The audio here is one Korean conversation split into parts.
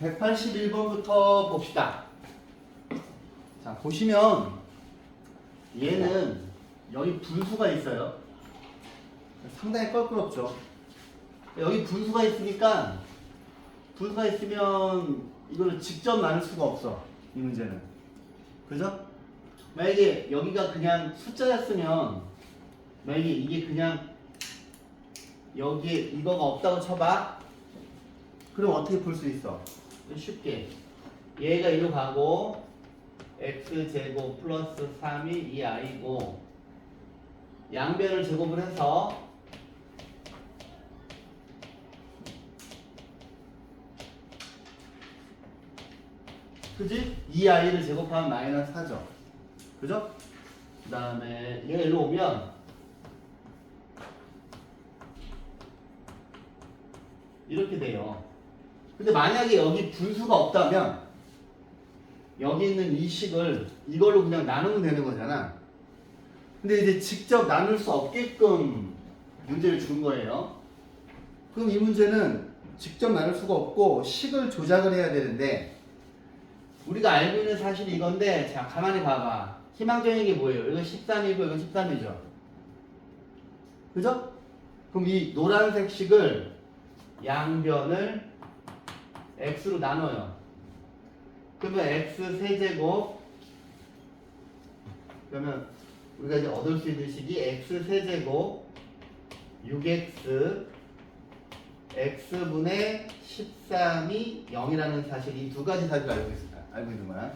181번부터 봅시다. 자, 보시면 얘는 여기 분수가 있어요. 상당히 껄끄럽죠. 여기 분수가 있으니까 분수가 있으면 이걸 직접 나눌 수가 없어. 이 문제는. 그죠? 만약에 여기가 그냥 숫자였으면 만약에 이게 그냥 여기에 이거가 없다고 쳐봐. 그럼 어떻게 풀 수 있어? 쉽게 얘가 이리로 가고 x제곱 플러스 3이 2i고 양변을 제곱을 해서 그지? 2i를 제곱하면 마이너스 4죠. 그죠? 그 다음에 얘가 이리로 오면 이렇게 돼요. 근데 만약에 여기 분수가 없다면 여기 있는 이 식을 이걸로 그냥 나누면 되는 거잖아. 근데 이제 직접 나눌 수 없게끔 문제를 준 거예요. 그럼 이 문제는 직접 나눌 수가 없고 식을 조작을 해야 되는데 우리가 알고 있는 사실이 이건데 자 가만히 봐봐. 희망적인 게 뭐예요? 이거 13이고 이거 13이죠. 그죠? 그럼 이 노란색 식을 양변을 x로 나눠요. 그러면 x 세제곱 그러면 우리가 이제 얻을 수 있는 식이 x 세제곱 6x x분의 13이 0이라는 사실 이 두 가지 사실을 알고 있는 거야.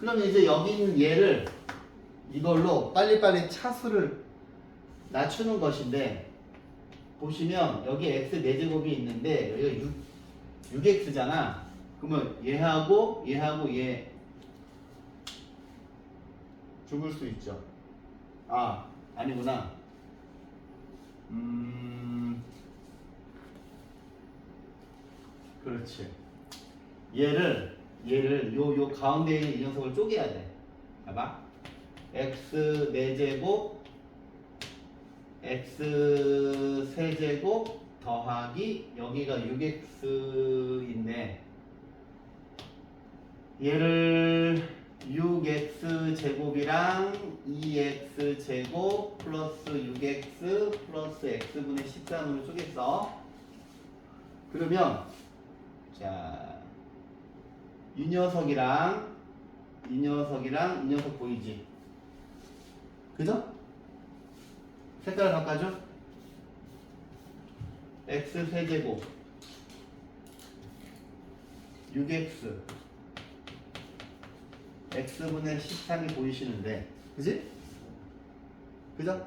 그러면 이제 여기 있는 얘를 이걸로 빨리빨리 차수를 낮추는 것인데 보시면 여기 x 4제곱이 있는데 여기가 6x잖아. 그러면 얘하고 얘 죽을 수 있죠. 아, 아니구나. 그렇지. 얘를 요 가운데 있는 이 녀석을 쪼개야 돼. 봐봐. x 4제곱 x 세제곱 더하기 여기가 6x인데 얘를 6x 제곱이랑 2x 제곱 플러스 6x 플러스 x분의 13으로 쪼갰어. 그러면 자 이 녀석이랑 이 녀석 보이지? 그죠? 색깔을 바꿔줘. x 세제곱 6x x분의 13이 보이시는데 그지? 그죠?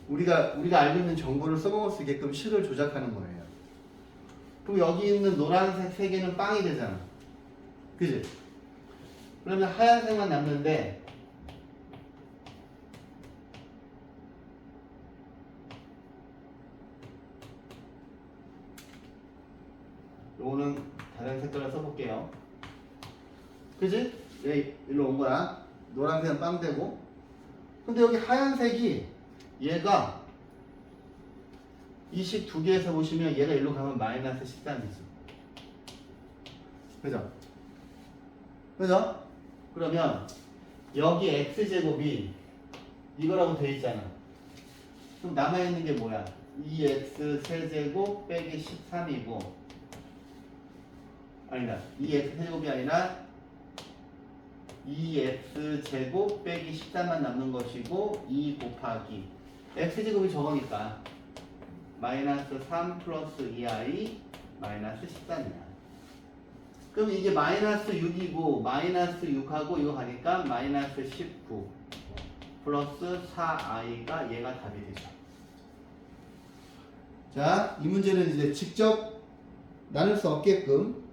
우리가 알고 있는 정보를 써먹을 수 있게끔 식을 조작하는 거예요. 그럼 여기 있는 노란색 세 개는 빵이 되잖아. 그지? 그러면 하얀색만 남는데 요거는 다른 색깔을 써볼게요. 그지? 얘 일로 온 거야. 노란색은 빵 되고. 근데 여기 하얀색이 얘가 이 식 두 개에서 보시면 얘가 일로 가면 마이너스 13이지. 그죠? 그죠? 그러면 여기 x제곱이 이거라고 돼 있잖아. 그럼 남아있는 게 뭐야? 2x 세제곱 빼기 13이고 아니다. 2x 세제곱이 아니라 2x 제곱 빼기 13만 남는 것이고 2 곱하기 x제곱이 저거니까 마이너스 3 플러스 2i 마이너스 13이야. 그럼 이게 마이너스 6이고 마이너스 6하고 이거 가니까 마이너스 19 플러스 4i가 얘가 답이 되죠. 자, 이 문제는 이제 직접 나눌 수 없게끔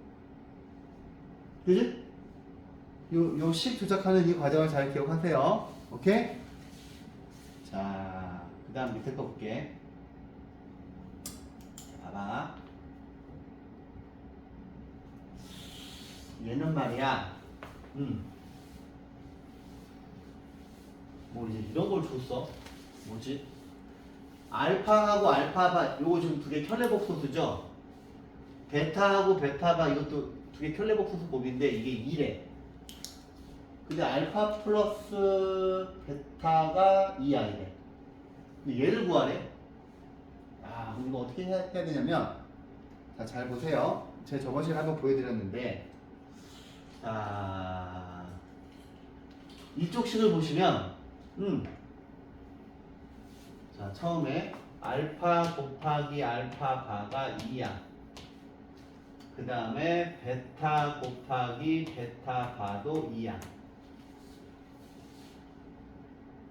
그지? 요 식 조작하는 이 과정을 잘 기억하세요. 오케이? 자, 그 다음 밑에 거 볼게. 자, 봐봐. 얘는 말이야. 뭐 이제 이런 걸 줬어. 뭐지? 알파하고 알파바 요거 지금 두 개 혈례복소수죠? 베타하고 베타가 이것도 두 개 켤레복소수 곱인데 이게 2래. 근데 알파 플러스 베타가 2i래. 얘를 구하래. 아, 그럼 이거 어떻게 해야 되냐면, 자, 잘 보세요. 제가 저번 시간에 한번 보여드렸는데, 자, 이쪽 식을 보시면, 자, 처음에 알파 곱하기 알파 바가 2야. 그 다음에 베타 곱하기 베타 바도 2야.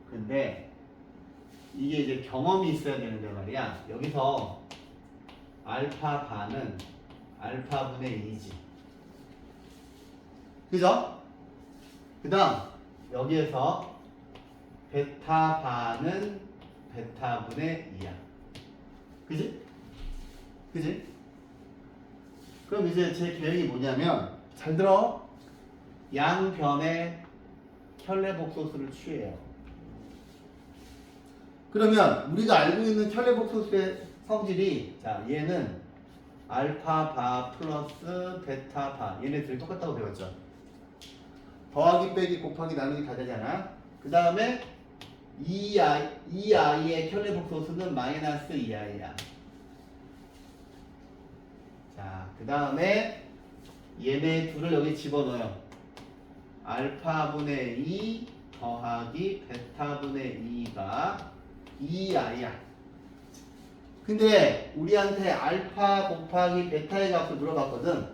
근데 이게 이제 경험이 있어야 되는데 말이야. 여기서 알파 바는 알파분의 2지. 그죠? 그 다음 여기에서 베타 바는 베타분의 2야. 그지? 그지? 그럼 이제 제 계획이 뭐냐면, 잘 들어. 양변에 켤레복소수를 취해요. 그러면 우리가 알고 있는 켤레복소수의 성질이, 자, 얘는 알파 바 플러스 베타 바, 얘네들이 똑같다고 배웠죠. 더하기 빼기 곱하기 나누기 다 되잖아. 그 다음에 이 아이의 켤레복소수는 마이너스 2i야. 자, 그 다음에 얘네 둘을 여기 집어넣어요. 알파분의 2 더하기 베타분의 2가 2i야. 근데 우리한테 알파 곱하기 베타의 값을 물어봤거든.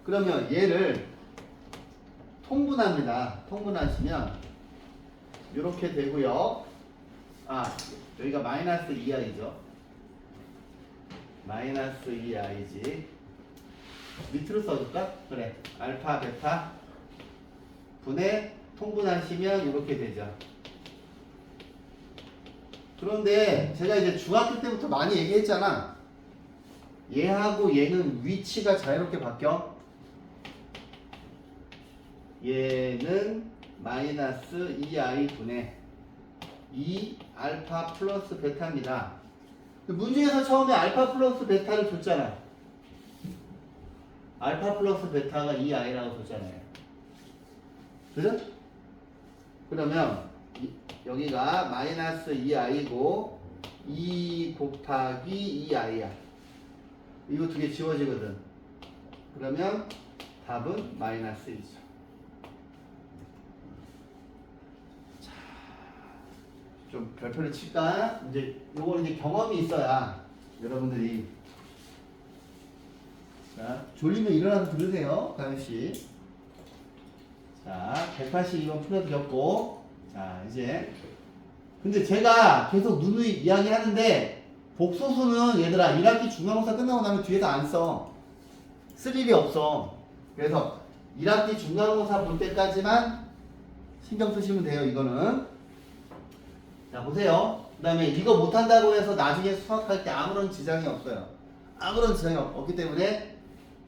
그러면 얘를 통분합니다. 통분하시면 이렇게 되고요. 아, 여기가 마이너스 2i죠. 마이너스 2i지. 밑으로 써줄까? 그래. 알파 베타 분의 통분하시면 이렇게 되죠. 그런데 제가 이제 중학교 때부터 많이 얘기했잖아. 얘하고 얘는 위치가 자유롭게 바뀌어. 얘는 마이너스 2i 분의 2 알파 플러스 베타입니다. 문제에서 처음에 알파 플러스 베타를 줬잖아. 알파 플러스 베타가 2i라고 줬잖아요. 그죠? 그러면 여기가 마이너스 2i고 2 곱하기 2i야. 이거 두 개 지워지거든. 그러면 답은 마이너스 2죠. 자, 좀 별표를 칠까? 이제 요거는 이제 경험이 있어야 여러분들이. 자, 졸리면 일어나서 들으세요, 가연씨. 자, 182번 풀어드렸고, 자, 이제. 근데 제가 계속 누누이 이야기 하는데, 복소수는 얘들아, 1학기 중간고사 끝나고 나면 뒤에서 안 써. 쓸 일이 없어. 그래서 1학기 중간고사 볼 때까지만 신경 쓰시면 돼요, 이거는. 자, 보세요. 그 다음에 이거 못한다고 해서 나중에 수학할 때 아무런 지장이 없어요. 아무런 지장이 없기 때문에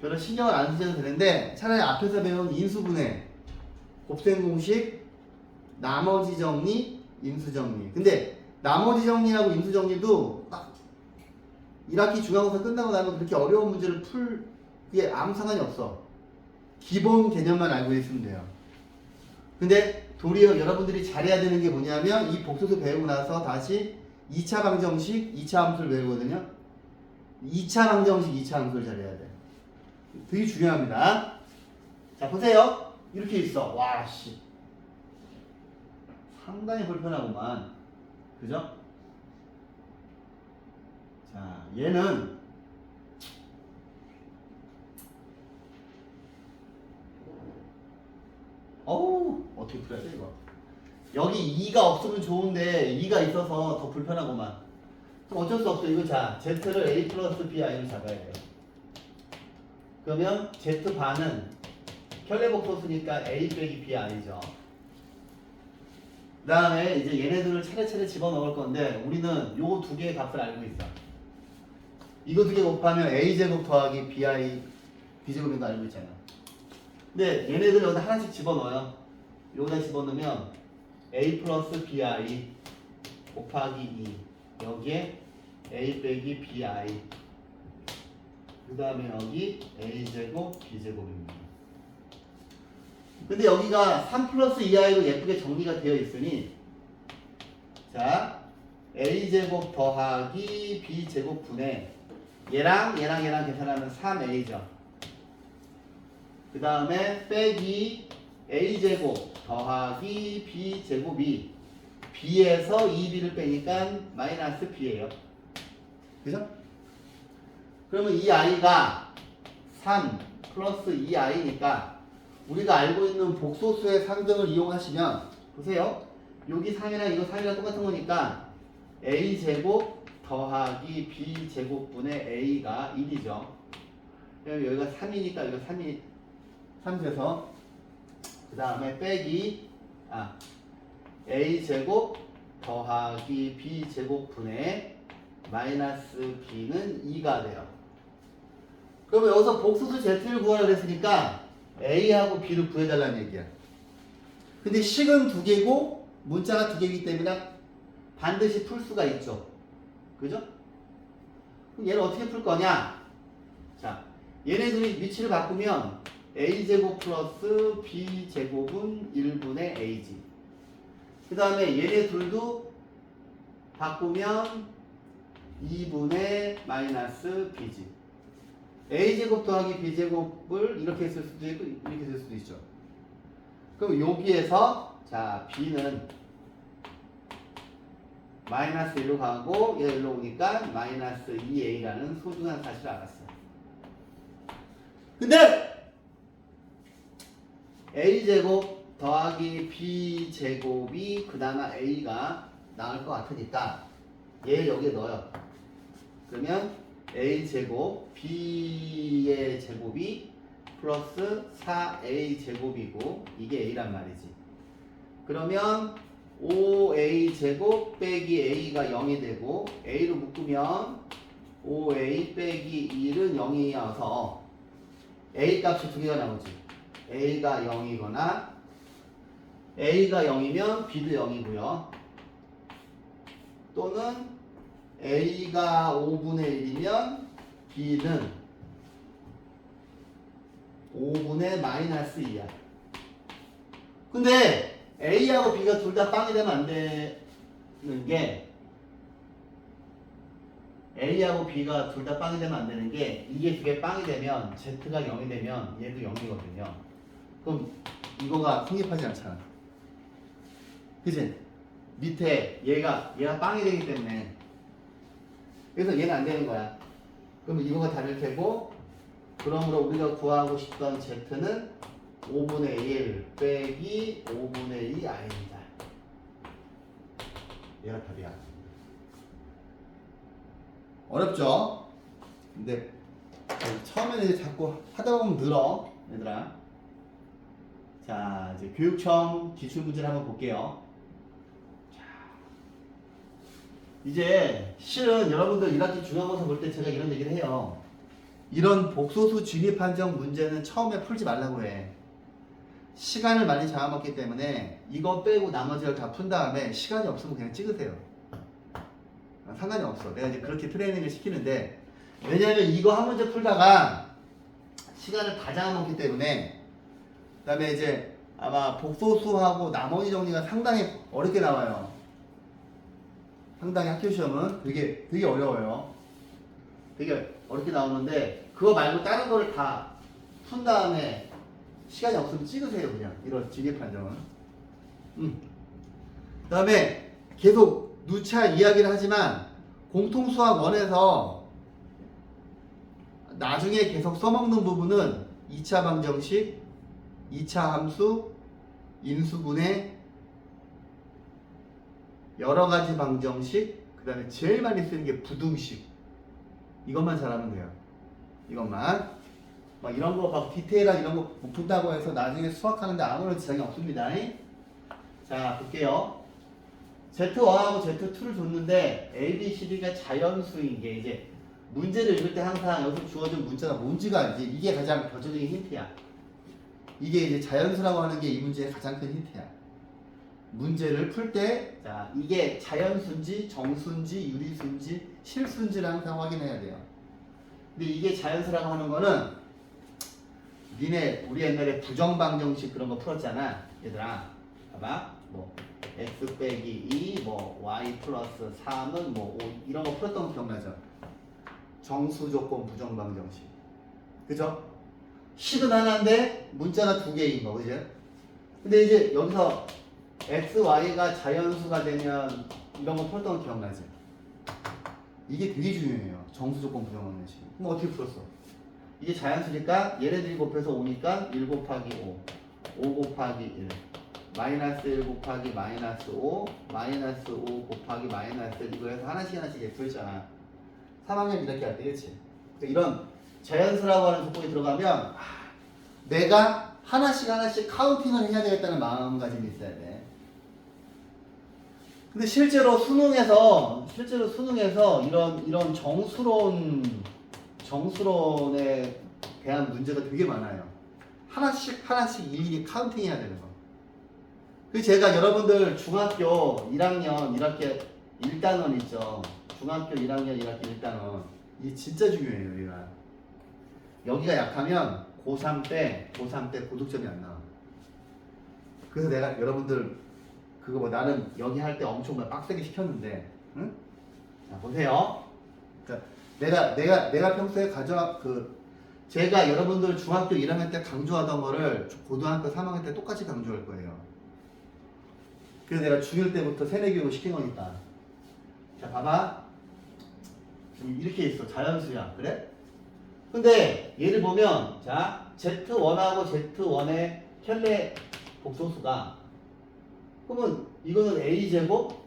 별로 신경을 안 쓰셔도 되는데, 차라리 앞에서 배운 인수분해, 곱셈 공식, 나머지 정리, 인수 정리. 근데 나머지 정리하고 인수 정리도 딱 1학기 중간고사 끝나고 나면 그렇게 어려운 문제를 풀 그게 아무 상관이 없어. 기본 개념만 알고 있으면 돼요. 근데 도리어 여러분들이 잘해야 되는 게 뭐냐면, 이 복소수 배우고 나서 다시 2차 방정식, 2차 함수를 배우거든요. 2차 방정식, 2차 함수를 잘해야 돼. 되게 중요합니다. 자, 보세요. 이렇게 있어. 와, 씨. 상당히 불편하구만. 그죠? 자, 얘는 어우, 어떻게 풀어야 돼, 이거? 여기 2가 없으면 좋은데 2가 있어서 더 불편하구만. 그럼 어쩔 수 없어. 이거 자, Z를 A 플러스 BI로 잡아야 돼요. 그러면 Z반은 켤레복소수니까 A 빼기 BI죠. 그 다음에 이제 얘네들을 차례차례 집어넣을 건데, 우리는 요 두 개의 값을 알고 있어. 이거 두 개 곱하면 A제곱 더하기 BI B제곱인 거 알고 있잖아. 근데 얘네들 여기다 하나씩 집어넣어요. 여기다 집어넣으면 A 플러스 BI 곱하기 2, 여기에 A 빼기 BI 그 다음에 여기 a제곱 b제곱입니다. 근데 여기가 3 플러스 2i로 예쁘게 정리가 되어 있으니 자 a제곱 더하기 b제곱 분의 얘랑 계산하면 3a죠. 그 다음에 빼기 a제곱 더하기 b제곱이 b에서 2b를 빼니까 마이너스 b예요. 그죠? 그러면 이 i가 3 플러스 2i니까 우리가 알고 있는 복소수의 상등을 이용하시면 보세요. 여기 3이랑 이거 3이랑 똑같은 거니까 a제곱 더하기 b제곱분의 a가 1이죠. 여기가 3이니까 이거 3이 3돼서 그 다음에 빼기 a제곱 더하기 b제곱분의 마이너스 b는 2가 돼요. 그러면 여기서 복소수 z를 구하라 그랬으니까 a하고 b를 구해달라는 얘기야. 근데 식은 두 개고 문자가 두 개이기 때문에 반드시 풀 수가 있죠. 그죠? 그럼 얘를 어떻게 풀 거냐? 자, 얘네들이 위치를 바꾸면 a제곱 플러스 b제곱은 1분의 a지. 그 다음에 얘네 둘도 바꾸면 2분의 마이너스 b지. a제곱 더하기 b제곱을 이렇게 쓸 수도 있고 이렇게 쓸 수도 있죠. 그럼 여기에서 자 b는 마이너스 1로 가고 얘가 1로 오니까 마이너스 2a라는 소중한 사실을 알았어요. 근데 a제곱 더하기 b제곱이 그나마 a가 나올 것 같으니까 얘 여기에 넣어요. 그러면 a제곱 b의 제곱이 플러스 4a제곱이고 이게 a란 말이지. 그러면 5a제곱 빼기 a가 0이 되고 a로 묶으면 5a 빼기 1은 0이어서 a 값이 두 개가 나오지. a가 0이거나 a가 0이면 b도 0이고요. 또는 a가 5분의 1이면 b는 5분의 마이너스 2야. 근데 a하고 b가 둘 다 빵이 되면 안 되는 게 a하고 b가 둘 다 빵이 되면 안 되는 게 이게 두 개 빵이 되면 z가 0이 되면 얘도 0이거든요. 그럼 이거가 성립하지 않잖아. 그치? 밑에 얘가 빵이 되기 때문에 그래서 얘는 안 되는 거야. 그럼 이거가 다를 테고 그러므로 우리가 구하고 싶던 z는 5분의 1 빼기 5분의 2i입니다. 얘가 답이야. 어렵죠? 근데 처음에는 이제 자꾸 하다 보면 늘어 얘들아. 자 이제 교육청 기출문제를 한번 볼게요. 이제 실은 여러분들 1학기 중간고사 볼 때 제가 이런 얘기를 해요. 이런 복소수 진입 판정 문제는 처음에 풀지 말라고 해. 시간을 많이 잡아먹기 때문에 이거 빼고 나머지를 다 푼 다음에 시간이 없으면 그냥 찍으세요. 상관이 없어. 내가 이제 그렇게 트레이닝을 시키는데 왜냐하면 이거 한 문제 풀다가 시간을 다 잡아먹기 때문에 그 다음에 이제 아마 복소수하고 나머지 정리가 상당히 어렵게 나와요. 상당히 학교 시험은 되게 어려워요. 되게 어렵게 나오는데 그거 말고 다른 거를 다 푼 다음에 시간이 없으면 찍으세요. 그냥 이런 진입 판정은. 그 다음에 계속 누차 이야기를 하지만 공통수학 1에서 나중에 계속 써먹는 부분은 2차 방정식, 2차 함수, 인수분해, 여러가지 방정식, 그 다음에 제일 많이 쓰는 게 부등식. 이것만 잘하면 돼요. 이것만. 막 이런 거 막 디테일한 이런 거 못 푼다고 해서 나중에 수학하는데 아무런 지장이 없습니다. 자, 볼게요. Z1하고 Z2를 줬는데 A, B, C, D가 자연수인 게 이제 문제를 읽을 때 항상 여기서 주어진 문자가 뭔지가 이제 이게 가장 결정적인 힌트야. 이게 이제 자연수라고 하는 게 이 문제의 가장 큰 힌트야. 문제를 풀 때, 자, 이게 자연수인지, 정수인지, 유리수인지, 실수인지를 항상 확인해야 돼요. 근데 이게 자연수라고 하는 거는 니네 우리 옛날에 부정방정식 그런 거 풀었잖아. 얘들아 봐봐. 뭐 x 빼기 2, 뭐 y 플러스 3은 뭐 5 이런 거 풀었던 거 기억나죠? 정수조건 부정방정식. 그죠? 식은 하나인데 문자가 두 개인 거, 그죠? 근데 이제 여기서 x, y가 자연수가 되면 이런 거 풀었던 거 기억나지? 이게 되게 중요해요. 정수조건 부정방정식. 그럼 어떻게 풀었어? 이게 자연수니까 얘네들이 곱해서 5니까 1 곱하기 5, 5 곱하기 1, 마이너스 1 곱하기 마이너스 5, 마이너스 5 곱하기 마이너스 1 이거 해서 하나씩 하나씩 풀잖아. 3학년 이렇게 할 때, 그치? 이런 자연수라고 하는 조건이 들어가면 내가 하나씩 카운팅을 해야 되겠다는 마음가짐이 있어야 돼. 근데 실제로 수능에서 이런 정수론에 대한 문제가 되게 많아요. 하나씩 일일이 카운팅 해야 되는 거. 그래서 제가 여러분들 중학교 1학년 1단원 있죠. 중학교 1학년 1단원. 이게 진짜 중요해요, 얘가. 여기가 약하면 고3 때 고득점이 안 나와. 그래서 내가 여러분들 그거 뭐 나는 여기 할 때 엄청 빡세게 시켰는데, 응? 자, 보세요. 그러니까 내가 평소에 제가 여러분들 중학교 1학년 때 강조하던 거를 고등학교 3학년 때 똑같이 강조할 거예요. 그래서 내가 중1 때부터 세뇌교육을 시킨 거니까. 자, 봐봐. 이렇게 있어. 자연수야. 그래? 근데 얘를 보면 자 Z1하고 Z1의 켤레 복소수가 그러면 이거는 A제곱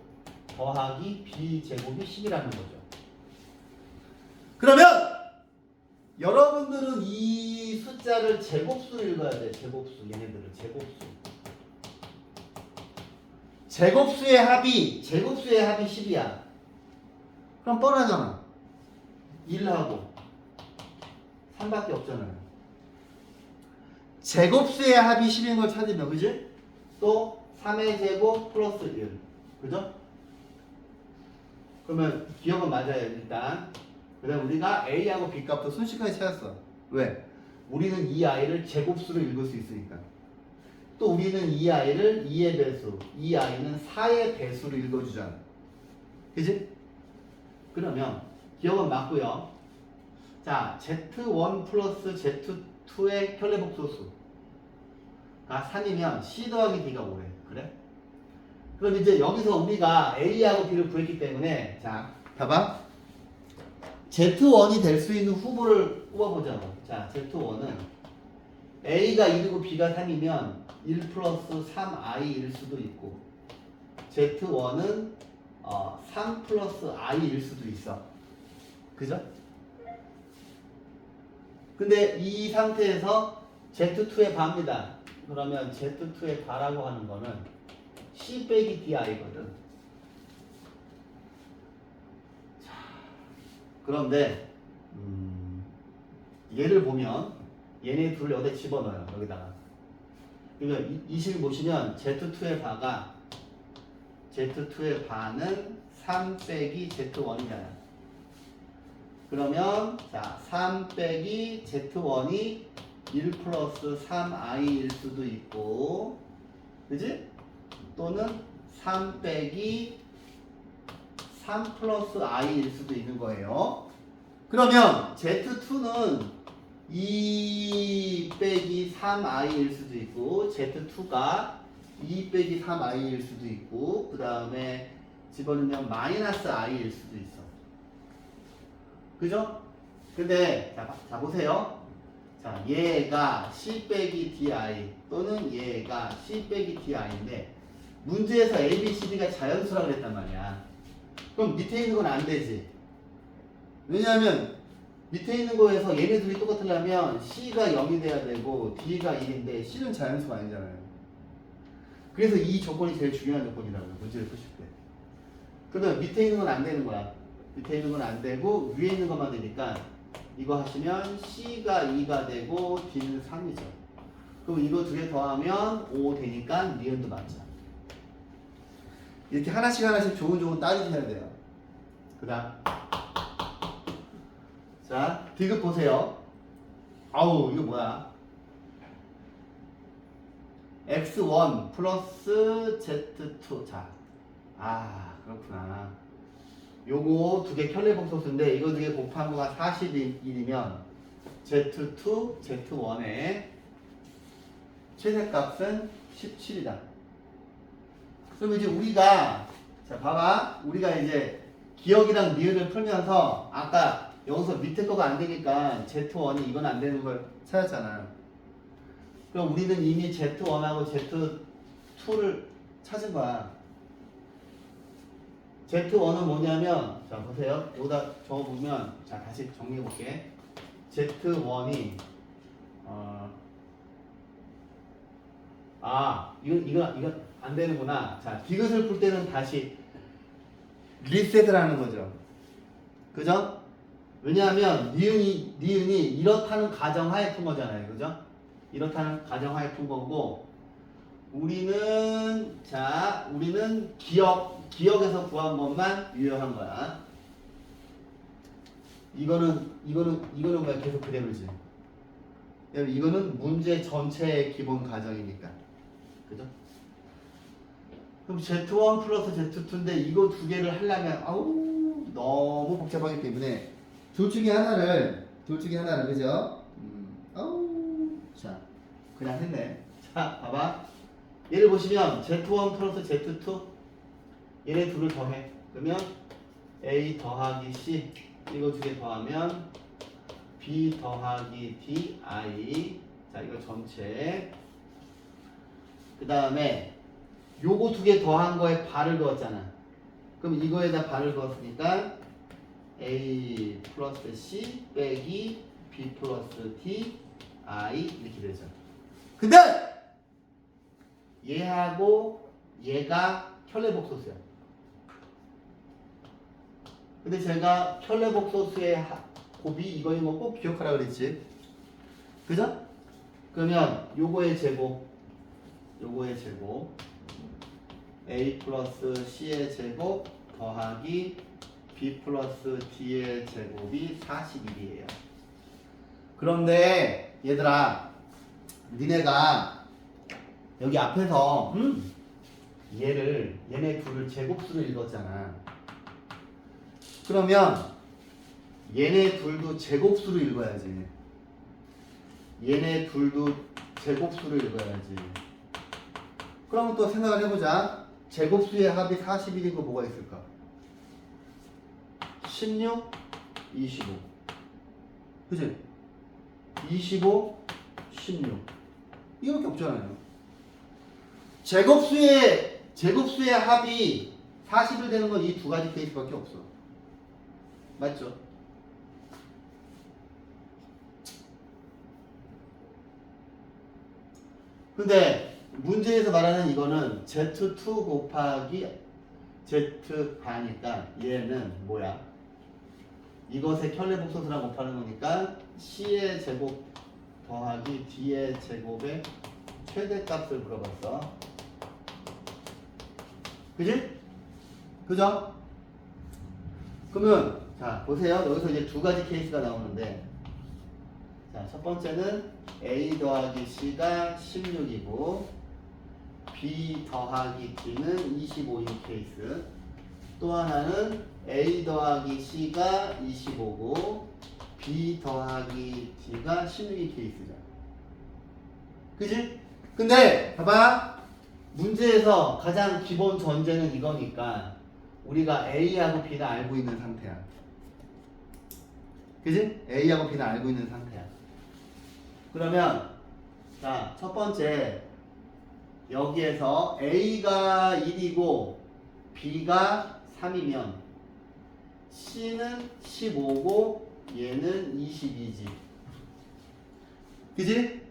더하기 B제곱이 10이라는 거죠. 그러면 여러분들은 이 숫자를 제곱수로 읽어야 돼. 제곱수. 얘네들을 제곱수. 제곱수의 합이 10이야. 그럼 뻔하잖아. 1하고 3밖에 없잖아요. 제곱수의 합이 10인 걸 찾으면, 그지? 또 3의 제곱 플러스 1. 그죠? 그러면 기억은 맞아요, 일단. 그 다음 우리가 A하고 B 값도 순식간에 찾았어. 왜? 우리는 이 아이를 제곱수로 읽을 수 있으니까. 또 우리는 이 아이를 2의 배수, 이 아이는 4의 배수로 읽어주잖아. 그지? 그러면 기억은 맞고요. 자, Z1 플러스 Z2의 켤레복소수가 3이면 C 더하기 D가 5래. 그래? 그럼 이제 여기서 우리가 A하고 B를 구했기 때문에 자, 봐봐. Z1이 될 수 있는 후보를 뽑아보자고. 자, Z1은 A가 1이고 B가 3이면 1 플러스 3i일 수도 있고 Z1은 3 플러스 i일 수도 있어. 그죠? 근데 이 상태에서 Z2의 바입니다. 그러면 Z2의 바라고 하는 거는 C 빼기 DI거든. 자, 그런데 얘를 보면 얘네 둘 여기다 집어넣어요. 여기다가. 그러니까 이 식 보시면 Z2의 바는 3 빼기 Z1이잖아요. 그러면 자, 3 빼기 Z1이 1 플러스 3i일 수도 있고, 그지? 또는 3 빼기 3 플러스 i일 수도 있는 거예요. 그러면 Z2는 2 빼기 3i일 수도 있고, Z2가 2 빼기 3i일 수도 있고, 그 다음에 집어넣으면 마이너스 i일 수도 있어. 그죠? 근데 자 보세요. 자, 얘가 C 빼기 DI 또는 얘가 C 빼기 DI인데 문제에서 A, B, C, D가 자연수라고 그랬단 말이야. 그럼 밑에 있는 건 안 되지. 왜냐하면 밑에 있는 거에서 얘네 둘이 똑같으려면 C가 0이 돼야 되고 D가 1인데 C는 자연수가 아니잖아요. 그래서 이 조건이 제일 중요한 조건이라고요. 문제를 푸실 때. 그러면 밑에 있는 건 안 되는 거야. 밑에 있는 건 안 되고 위에 있는 것만 되니까 이거 하시면 C가 2가 되고 D는 3이죠. 그럼 이거 두 개 더하면 5 되니까 니은도 맞죠. 이렇게 하나씩 조금 따지셔야 돼요. 그 다음 자, 디귿 보세요. 아우, 이거 뭐야? x1 플러스 z2. 자, 그렇구나. 요거 두 개 켤레복소수인데 이거 두 개 곱한 거가 41이면 z2, z1의 최대값은 17이다. 그럼 이제 우리가 자 봐봐. 우리가 이제 기억이랑 니은을 풀면서 아까 여기서 밑에 거가 안 되니까 z1이 이건 안 되는 걸 찾았잖아. 그럼 우리는 이미 z1하고 z2를 찾은 거야. z1은 뭐냐면 자 보세요. 여기다 적어보면 자 다시 정리해볼게. z1이 이건 안 되는구나. 자 디귿을 풀 때는 다시 리셋을 하는 거죠. 그죠? 왜냐하면 니은이 이렇다는 가정하에 푼 거잖아요. 그죠? 이렇다는 가정하에 푼 거고 우리는 기억에서 구한 것만 유효한 거야. 이거는 왜 계속 그대로지? 이거는 문제 전체의 기본 가정이니까. 그죠? 그럼 Z1 플러스 Z2인데 이거 두 개를 하려면 너무 복잡하기 때문에 둘 중에 하나를 그죠? 자 그냥 했네. 자 봐봐. 얘를 보시면 Z1 플러스 Z2 얘네 둘을 더해. 그러면 A 더하기 C 이거 두 개 더하면 B 더하기 D I. 자 이거 전체. 그 다음에 요거 두 개 더한 거에 발을 그었잖아. 그럼 이거에다 발을 그었으니까 A 플러스 C 빼기 B 플러스 D I 이렇게 되죠. 근데 얘하고 얘가 켤레복소수야. 근데 제가 켤레복소수의 곱이 이거인 거 꼭 기억하라 그랬지. 그죠? 그러면 요거의 제곱 A 플러스 C의 제곱 더하기 B 플러스 D의 제곱이 41이에요. 그런데 얘들아 니네가 여기 앞에서 얘네 둘을 제곱수를 읽었잖아. 그러면 얘네 둘도 제곱수를 읽어야지. 얘네 둘도 제곱수를 읽어야지. 그럼 또 생각을 해보자. 제곱수의 합이 41이고 뭐가 있을까? 16, 25. 그치? 25, 16. 이거밖에 없잖아요. 제곱수의 합이 40일 되는 건 이 두 가지 케이스밖에 없어. 맞죠? 근데 문제에서 말하는 이거는 Z2 곱하기 Z바니까 얘는 뭐야? 이것의 켤레복소수랑 곱하는 거니까 C의 제곱 더하기 D의 제곱의 최대값을 물어봤어. 그지? 그죠? 그러면 자 보세요. 여기서 이제 두 가지 케이스가 나오는데 자 첫 번째는 A 더하기 C가 16이고 B 더하기 D는 25인 케이스. 또 하나는 A 더하기 C가 25고 B 더하기 D가 16인 케이스죠. 그지? 근데 봐봐. 문제에서 가장 기본 전제는 이거니까 우리가 A하고 B는 알고 있는 상태야. 그지? A하고 B는 알고 있는 상태야. 그러면 자, 첫 번째 여기에서 A가 1이고 B가 3이면 C는 15고 얘는 22지. 그지?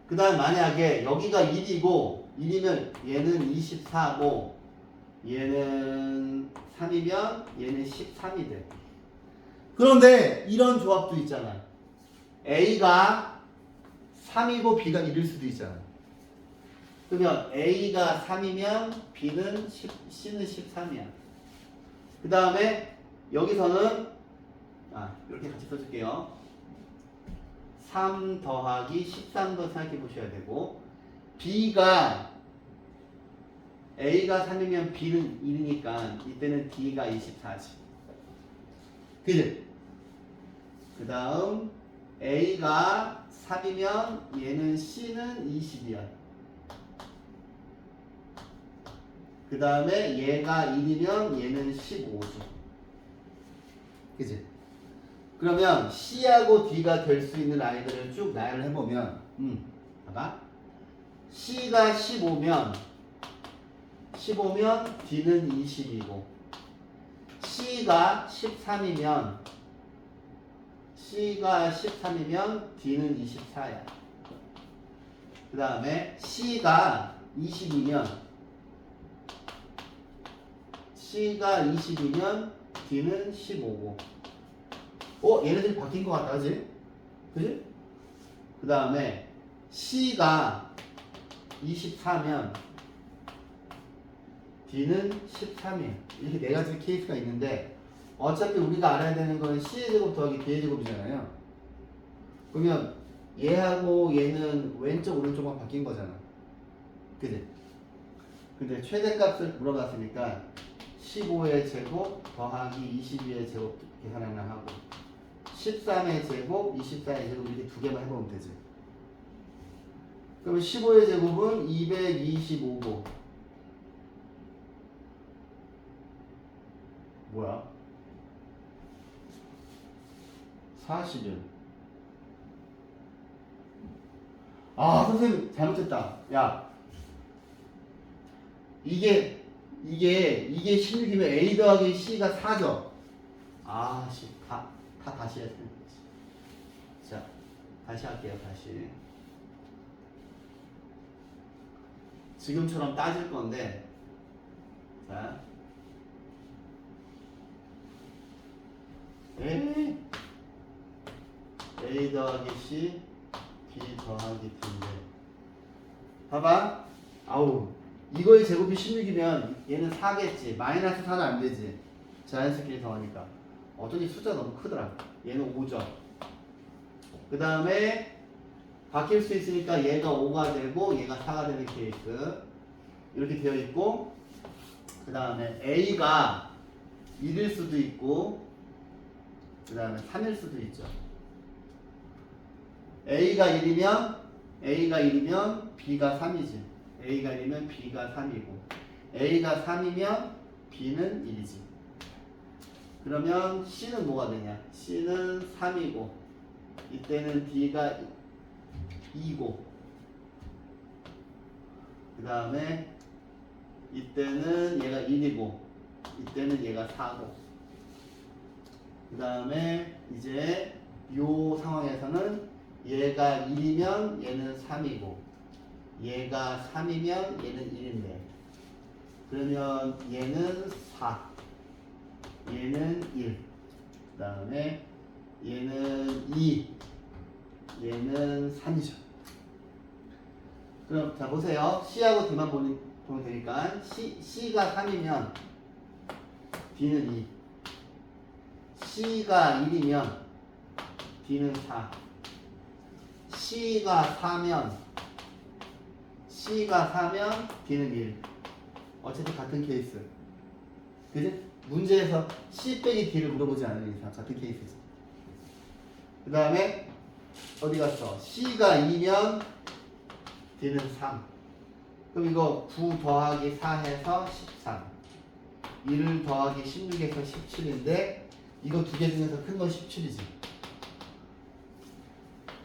그 다음 만약에 여기가 1이면 얘는 24고 얘는 3이면 얘는 13이 돼. 그런데 이런 조합도 있잖아. A가 3이고 B가 1일 수도 있잖아. 그러면 A가 3이면 B는 C는 13이야. 그 다음에 여기서는 이렇게 같이 써줄게요. 3 더하기 13도 생각해 보셔야 되고 B가 A가 3이면 B는 1이니까 이때는 D가 24지. 그지? 그 다음 A가 3이면 얘는 C는 20이야. 그 다음에 얘가 1이면 얘는 15죠. 그지? 그러면 C하고 D가 될 수 있는 아이들을 쭉 나열을 해보면 봐봐. C가 15면 D는 20이고 C가 13이면 D는 24야. 그 다음에 C가 20이면 D는 15고 얘네들이 바뀐 것 같다 그지? 그지? 그 다음에 C가 24면 D는 13이야. 이렇게 네 가지 케이스가 있는데 어차피 우리가 알아야 되는 건 C의 제곱 더하기 B의 제곱이잖아요. 그러면 얘하고 얘는 왼쪽 오른쪽만 바뀐 거잖아. 그지? 근데 최대값을 물어봤으니까 15의 제곱 더하기 22의 제곱 계산 하나 하고 13의 제곱, 24의 제곱 이렇게 두 개만 해보면 되지. 그러면 15의 제곱은 225고 뭐야? 40은 선생님 잘못했다. 야 이게 16이면 A 더하기 C가 4죠? 다 다시 해야 되는 거지. 자, 다시 할게요, 다시. 지금처럼 따질 건데, 자. A 더하기 C, B 더하기 D인데. 봐봐. 이거의 제곱이 16이면 얘는 4겠지. 마이너스 4는 안 되지. 자연스럽게 더하니까. 어쩐지 숫자가 너무 크더라. 얘는 5죠. 그 다음에 바뀔 수 있으니까 얘가 5가 되고 얘가 4가 되는 케이스. 이렇게 되어 있고 그 다음에 A가 1일 수도 있고 그 다음에 3일 수도 있죠. A가 1이면 B가 3이지. A가 1이면 B가 3이고 A가 3이면 B는 1이지. 그러면 C는 뭐가 되냐? C는 3이고 이때는 D가 2고 그 다음에 이때는 얘가 1이고 이때는 얘가 4고 그 다음에 이제 요 상황에서는 얘가 1이면 얘는 3이고 얘가 3이면 얘는 1인데 그러면 얘는 4 얘는 1 그 다음에 얘는 2 얘는 3이죠. 그럼 자 보세요. C하고 D만 보면 되니까 C가 3이면 D는 2 C가 1이면 D는 4 C가 4면 D는 1 어차피 같은 케이스 그지? 문제에서 C 빼기 D를 물어보지 않은 이상 같은 케이스지. 그 다음에 어디 갔어? C가 2면 D는 3 그럼 이거 9 더하기 4 해서 13 1 더하기 16에서 17인데 이거 두 개 중에서 큰 건 17이지.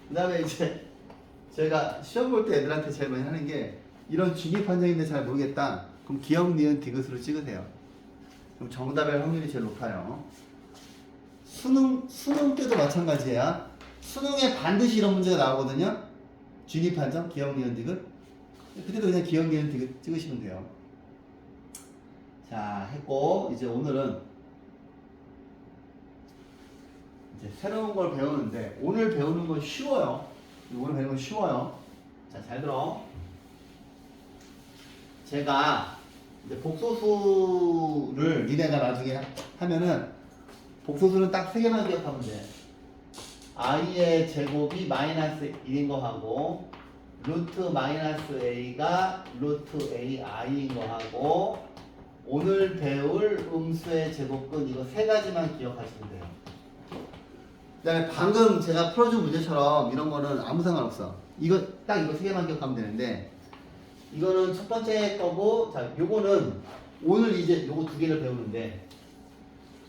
그 다음에 이제 제가 시험 볼 때 애들한테 제일 많이 하는 게 이런 중립 판정인데 잘 모르겠다. 그럼 기억, 니은, 디귿으로 찍으세요. 그럼 정답일 확률이 제일 높아요. 수능 때도 마찬가지야. 수능에 반드시 이런 문제가 나오거든요. 중립 판정, 기억, 니은, 디귿. 그때도 그냥 기억, 니은, 디귿 찍으시면 돼요. 자, 했고 이제 오늘은 이제 새로운 걸 배우는데 오늘 배우는 건 쉬워요. 오늘 배우는 건 쉬워요. 자, 잘 들어. 제가 이제 복소수를 니네가 나중에 하면은 복소수는 딱 세 개만 기억하면 돼. i의 제곱이 마이너스 1인 거 하고 루트 마이너스 a가 루트 ai인 거 하고 오늘 배울 음수의 제곱근 이거 세 가지만 기억하시면 돼요. 그다음에 방금 제가 풀어준 문제처럼 이런 거는 아무 상관없어. 이거 딱 이거 세 개만 기억하면 되는데 이거는 첫 번째 거고 자 요거는 오늘 이제 요거 두 개를 배우는데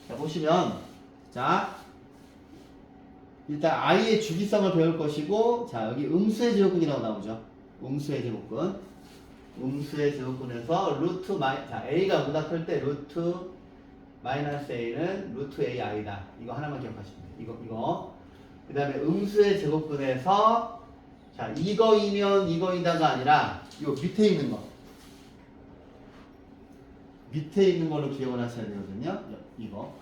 자 보시면 자 일단 i의 주기성을 배울 것이고 자 여기 음수의 제곱근이라고 나오죠. 음수의 제곱근 음수의 제곱근에서 루트 자 a가 보다 클 때 루트 마이너스 a는 루트 ai다. 이거 하나만 기억하시면 돼요. 이거 그 다음에 음수의 제곱근에서 자 이거이면 이거이다가 아니라 요 밑에 있는 거 밑에 있는 걸로 기억을 하셔야 되거든요. 이거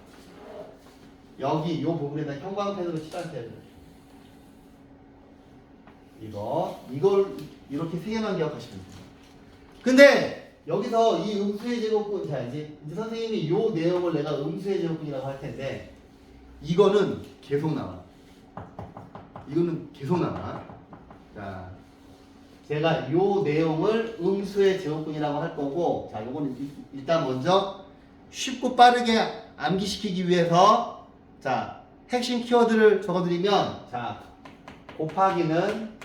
여기 요 부분에다 형광펜으로 칠하셔야 돼요. 이걸 이렇게 세 개만 기억하시면 돼요. 근데 여기서 이 음수의 제곱근 자 이제 선생님이 요 내용을 내가 음수의 제곱근이라고 할 텐데 이거는 계속 나와. 이거는 계속 나와. 자 제가 요 내용을 음수의 제곱근이라고 할 거고 자 요거는 일단 먼저 쉽고 빠르게 암기시키기 위해서 자 핵심 키워드를 적어드리면 자 곱하기는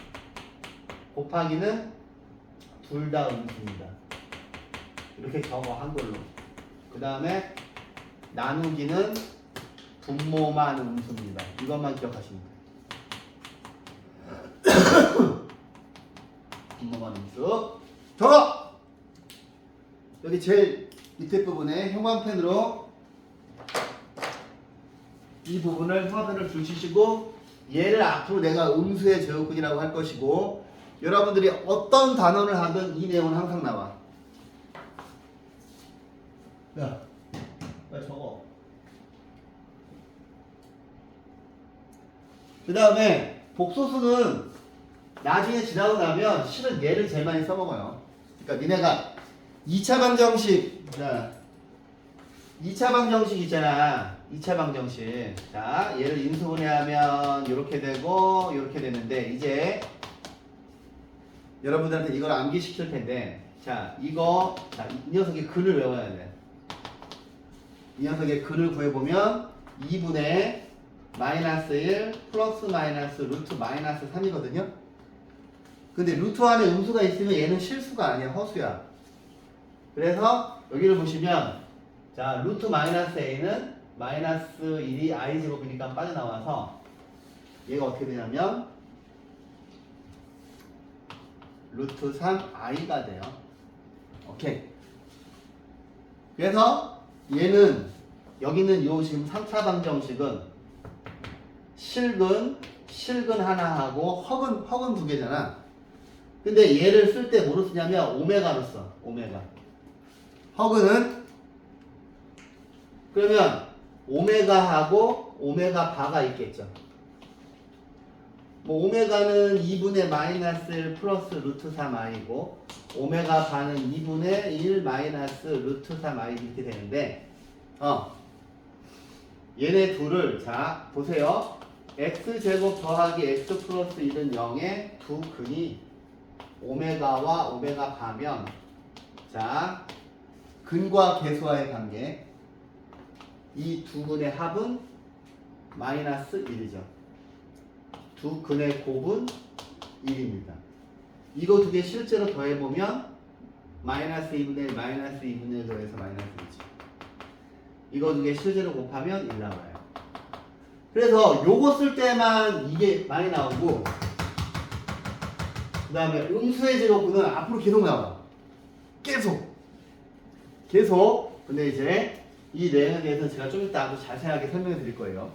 둘 다 음수입니다. 이렇게 적어 한글로. 그 다음에 나누기는 분모만 음수입니다. 이것만 기억하시면 돼요. 분모만 음수. 적어! 여기 제일 밑에 부분에 형광펜으로 이 부분을 형광펜을 줄치시고 얘를 앞으로 내가 음수의 제곱근이라고 할 것이고 여러분들이 어떤 단원을 하든 이 내용은 항상 나와. 야, 빨리 적어. 그 다음에 복소수는 나중에 지나고 나면 실은 얘를 제일 많이 써먹어요. 그러니까 니네가 2차 방정식, 자, 2차 방정식 있잖아. 2차 방정식. 자, 얘를 인수분해하면 이렇게 되고 이렇게 되는데 이제 여러분들한테 이걸 암기시킬 텐데 자, 이거 자, 이 녀석의 근을 외워야 돼. 이 녀석의 근을 구해보면 2분의 마이너스 1 플러스 마이너스 루트 마이너스 3이거든요. 근데 루트 안에 음수가 있으면 얘는 실수가 아니야. 허수야. 그래서 여기를 보시면 자 루트 마이너스 a는 마이너스 1이 i 제곱이니까 빠져나와서 얘가 어떻게 되냐면 루트 3i가 돼요. 오케이. 그래서 얘는 여기는 요 지금 3차 방정식은 실근 하나 하고 허근 두 개잖아. 근데 얘를 쓸 때 뭐로 쓰냐면 오메가로 써. 오메가. 허근은 그러면 오메가하고 오메가 바가 있겠죠. 뭐 오메가는 2분의 마이너스 1 플러스 루트 3i고 오메가 바는 2분의 1 마이너스 루트 3i 이렇게 되는데 얘네 둘을 자 보세요. x제곱 더하기 x 플러스 1은 0의 두 근이 오메가와 오메가 바면 자 근과 계수와의 관계 이 두 근의 합은 마이너스 1이죠. 두 근의 곱은 1입니다. 이거 두 개 실제로 더해보면 마이너스 2분의 1 마이너스 2분의 1 더해서 마이너스 1이죠. 이거 두 개 실제로 곱하면 1 나와요. 그래서 요거 쓸 때만 이게 많이 나오고 그 다음에 음수의 제곱근은 앞으로 계속 나와. 계속. 근데 이제 이 내용에 대해서 제가 좀 이따 아주 자세하게 설명해 드릴 거예요.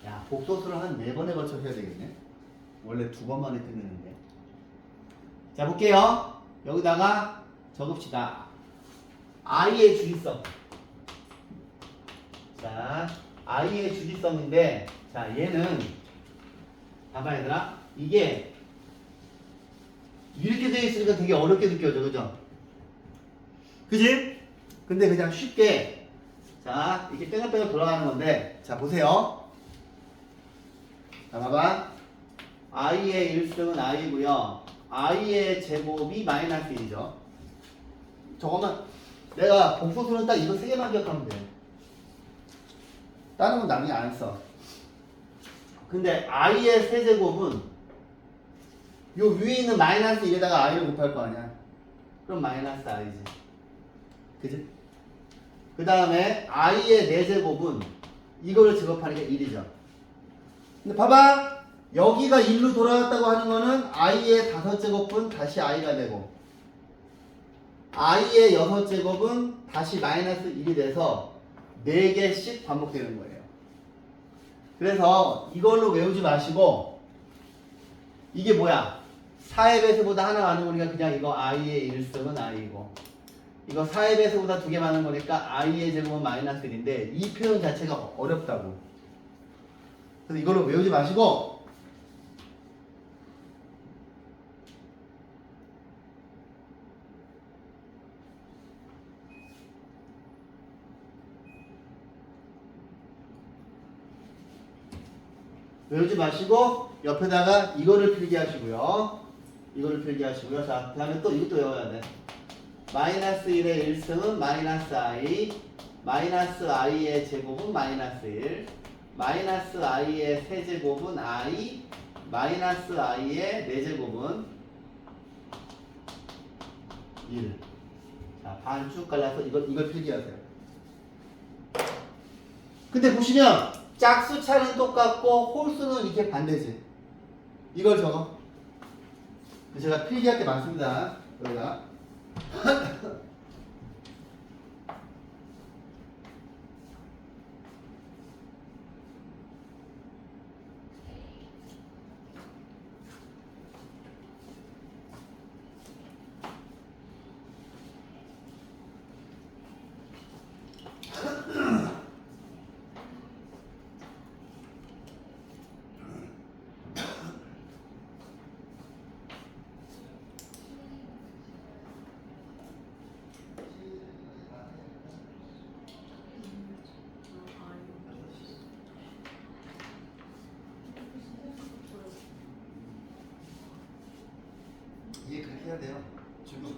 야, 복소수를 한 4번에 걸쳐 해야 되겠네. 원래 2번만에 끝내는데. 자, 볼게요. 여기다가 적읍시다. i의 주기성. 자, i의 주기성인데, 자, 얘는, 봐봐, 얘들아. 이게, 이렇게 되어 있으니까 되게 어렵게 느껴져, 그죠? 그지? 근데 그냥 쉽게 자 이렇게 뺑글뺑글 돌아가는 건데 자 보세요. 자 봐봐. i의 1승은 i고요. i의 제곱이 마이너스 1이죠. 저거만 내가 복소수는 딱 이거 3개만 기억하면 돼. 다른 건 남이 안 써. 근데 i의 세제곱은 요 위에 있는 마이너스 1에다가 i를 곱할 거 아니야. 그럼 마이너스 i지. 그지? 그 다음에 i의 4제곱은 이거를 제곱하니까 1이죠. 근데 봐봐. 여기가 1로 돌아왔다고 하는 거는 i의 5제곱은 다시 i가 되고 i의 6제곱은 다시 마이너스 1이 돼서 4개씩 반복되는 거예요. 그래서 이걸로 외우지 마시고 이게 뭐야? 4의 배수보다 하나 많은 거니까 그냥 이거 i의 1승은 i고 이거 4의 배수보다 2개 많은 거니까 i의 제곱은 마이너스 1인데 이 표현 자체가 어렵다고. 그래서 이걸로 외우지 마시고 외우지 마시고 옆에다가 이거를 필기하시고요. 이거를 필기하시고요. 자, 그 다음에 또 이것도 외워야 돼. 마이너스 1의 1승은 마이너스 i, 마이너스 i의 제곱은 마이너스 1, 마이너스 i의 세제곱은 i, 마이너스 i의 4제곱은 1. 자, 반 쭉 갈라서 이걸 필기하세요. 근데 보시면 짝수 차는 똑같고 홀수는 이렇게 반대지. 이걸 적어. 제가 필기할 게 많습니다. 여기다. 이게 그렇게 해야 돼요. 지금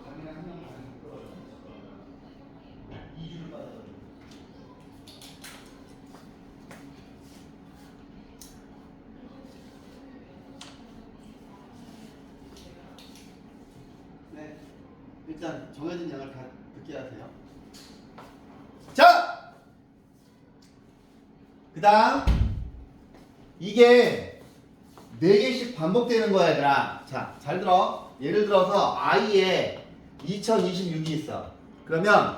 강의를 하면 2주를 받아요. 네, 일단 정해진 양을 다 듣게 하세요. 자, 그 다음 이게 4개씩 반복되는 거야 얘들아. 자, 잘 들어. 예를 들어서 i에 2026이 있어. 그러면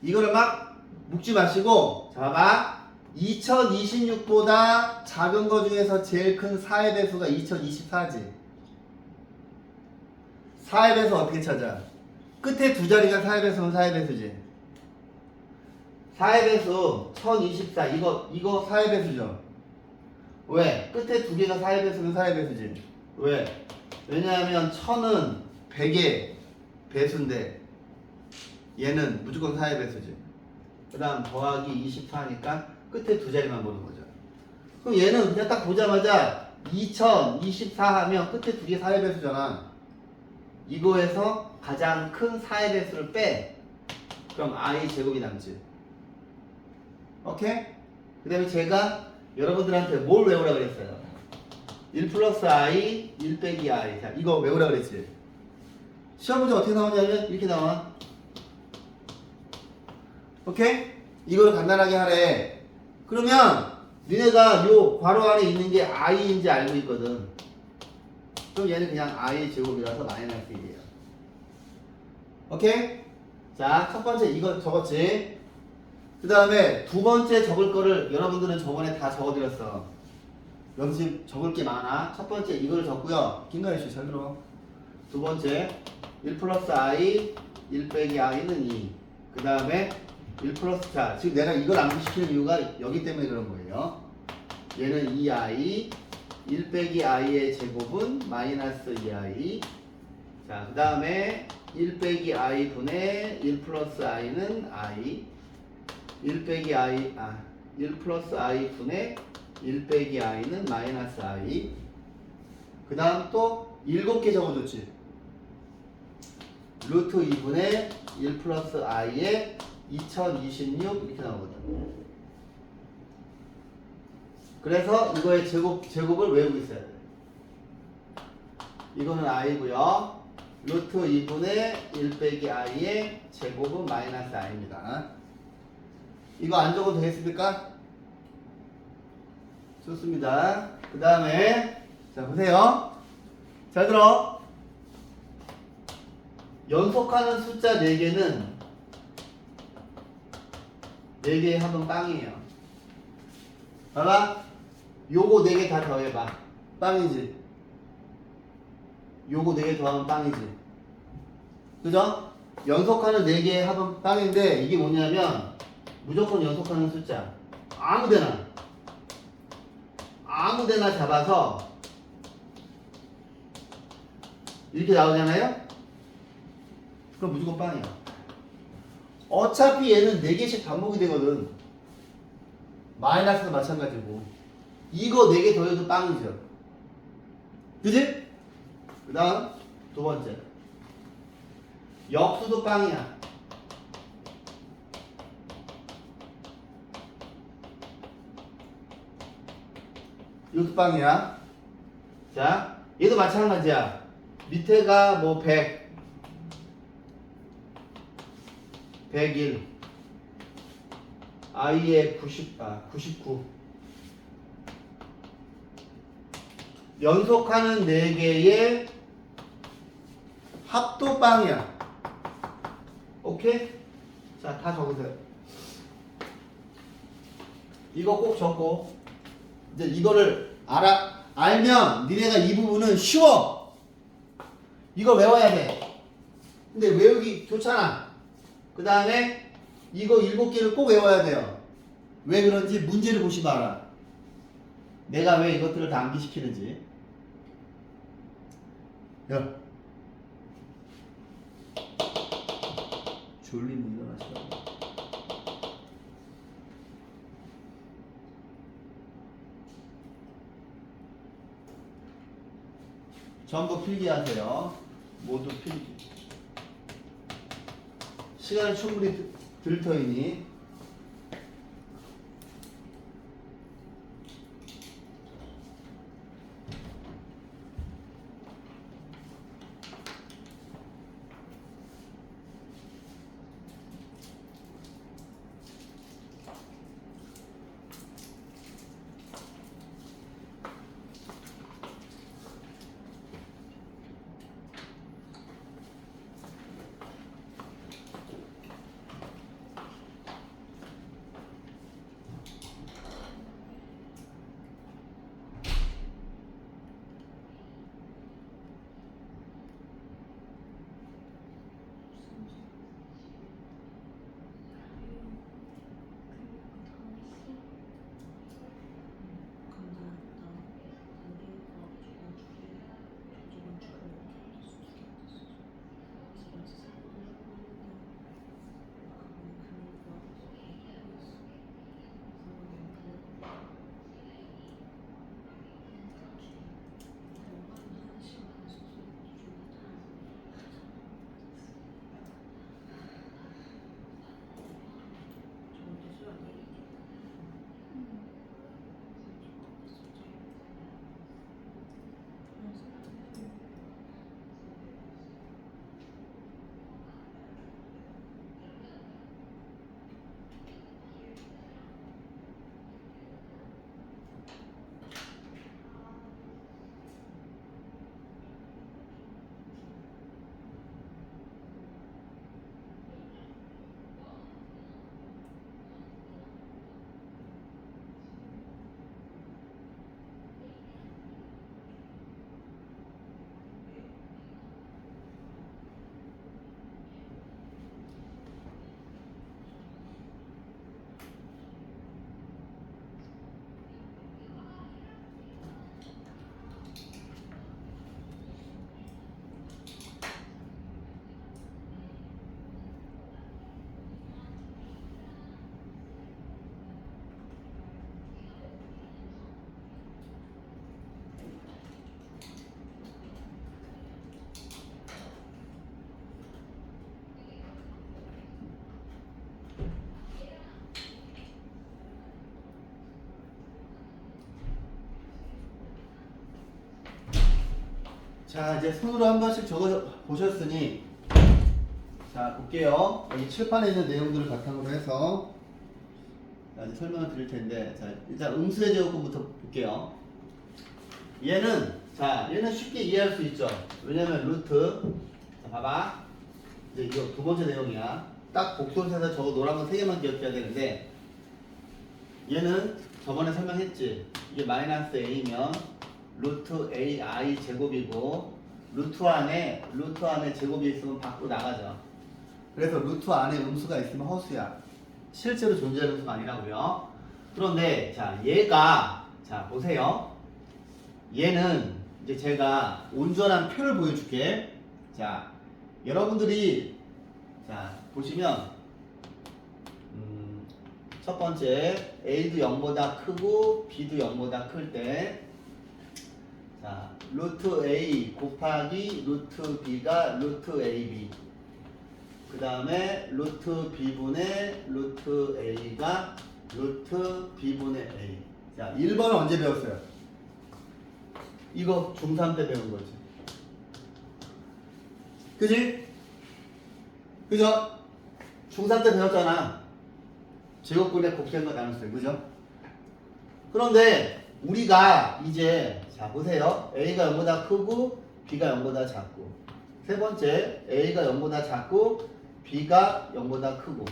이거를 막 묶지 마시고 자 봐봐. 2026보다 작은 거 중에서 제일 큰 4의 배수가 2024지. 4의 배수 어떻게 찾아? 끝에 두 자리가 4의 배수면 4의 배수지. 4의 배수 1024 이거 4의 배수죠. 왜? 끝에 두 개가 4의 배수면 4의 배수지. 왜? 왜냐하면 1000은 100의 배수인데 얘는 무조건 4의 배수지. 그 다음 더하기 24니까 끝에 두 자리만 보는 거죠. 그럼 얘는 그냥 딱 보자마자 2024 하면 끝에 두 개 4의 배수잖아. 이거에서 가장 큰 4의 배수를 빼. 그럼 i 제곱이 남지. 오케이? 그 다음에 제가 여러분들한테 뭘 외우라 그랬어요? 1 플러스 i, 1 빼기 i. 자, 이거 외우라 그랬지? 시험 문제 어떻게 나오냐면 이렇게 나와. 오케이? 이걸 간단하게 하래. 그러면 니네가 요 괄호 안에 있는 게 i인지 알고 있거든. 그럼 얘는 그냥 i 제곱이라서 마이너스 1이에요. 오케이? 자, 첫 번째 이거 적었지? 그 다음에 두 번째 적을 거를 여러분들은 저번에 다 적어드렸어. 연습 적을 게 많아. 첫 번째 이걸 적고요. 김가희씨 잘 들어. 두 번째 1 플러스 i 1 빼기 i는 2. 그 다음에 1 플러스 자 지금 내가 이걸 암기시키는 이유가 여기 때문에 그런 거예요. 얘는 2i 1 빼기 i의 제곱은 마이너스 2i. 자 그 다음에 1 빼기 i 분의 1 플러스 i는 i 1 빼기 i 1 플러스 i 분의 1 빼기 i는 마이너스 i 그 다음 또 7개 적어줬지 루트 2분의 1 플러스 i에 2026 이렇게 나오거든 그래서 이거의 제곱을 외우고 있어야 돼 이거는 i고요 루트 2분의 1 빼기 i의 제곱은 마이너스 i입니다 이거 안 적어도 되겠습니까? 좋습니다 그 다음에 자 보세요 잘 들어 연속하는 숫자 4개는 4개 합은 빵이에요 봐봐 요거 4개 다 더해봐 빵이지 요거 4개 더하면 빵이지 그죠? 연속하는 4개의 합은 빵인데 이게 뭐냐면 무조건 연속하는 숫자 아무데나 잡아서 이렇게 나오잖아요? 그럼 무조건 빵이야 어차피 얘는 4개씩 반복이 되거든 마이너스도 마찬가지고 이거 4개 더해도 빵이죠 그지? 그 다음 두 번째 역수도 빵이야 이것도 빵이야 자 얘도 마찬가지야 밑에가 뭐 100 101 i에 99 연속하는 4개의 합도 빵이야 오케이? 자 다 적으세요 이거 꼭 적고 이제 이거를 알면 니네가 이 부분은 쉬워 이걸 외워야 돼 근데 외우기 좋잖아 그 다음에 이거 7개를 꼭 외워야 돼요 왜 그런지 문제를 보시면 알아 내가 왜 이것들을 다 암기시키는지 야 졸리면 일어나시라고 전부 필기하세요 모두 필기 시간을 충분히 들 터이니 자, 이제 손으로 한 번씩 적어 보셨으니, 자, 볼게요. 여기 칠판에 있는 내용들을 바탕으로 해서, 자, 이제 설명을 드릴 텐데, 자, 일단 음수의 제곱근부터 볼게요. 얘는 쉽게 이해할 수 있죠. 왜냐면 루트, 자, 봐봐. 이제 이거 두 번째 내용이야. 딱 복도에서 저거 노란 거 세 개만 기억해야 되는데, 얘는 저번에 설명했지. 이게 마이너스 a면 루트 ai 제곱이고, 루트 안에 제곱이 있으면 밖으로 나가죠. 그래서 루트 안에 음수가 있으면 허수야. 실제로 존재하는 음수가 아니라고요. 그런데 자, 얘가, 자, 보세요. 얘는 이제 제가 온전한 표를 보여줄게. 자, 여러분들이, 자, 보시면 첫 번째 a도 0보다 크고 b도 0보다 클 때, 자, 루트 a 곱하기 루트 b가 루트 ab, 그 다음에 루트 b분의 루트 a가 루트 b분의 a. 자, 1번은 언제 배웠어요? 이거 중3 때 배운 거지. 그지? 그죠? 중3 때 배웠잖아. 제곱근의 곱셈과 나눗셈. 그죠? 그런데 우리가 이제, 자, 보세요. a가 0보다 크고 b가 0보다 작고, 세 번째 a가 0보다 작고 b가 0보다 크고,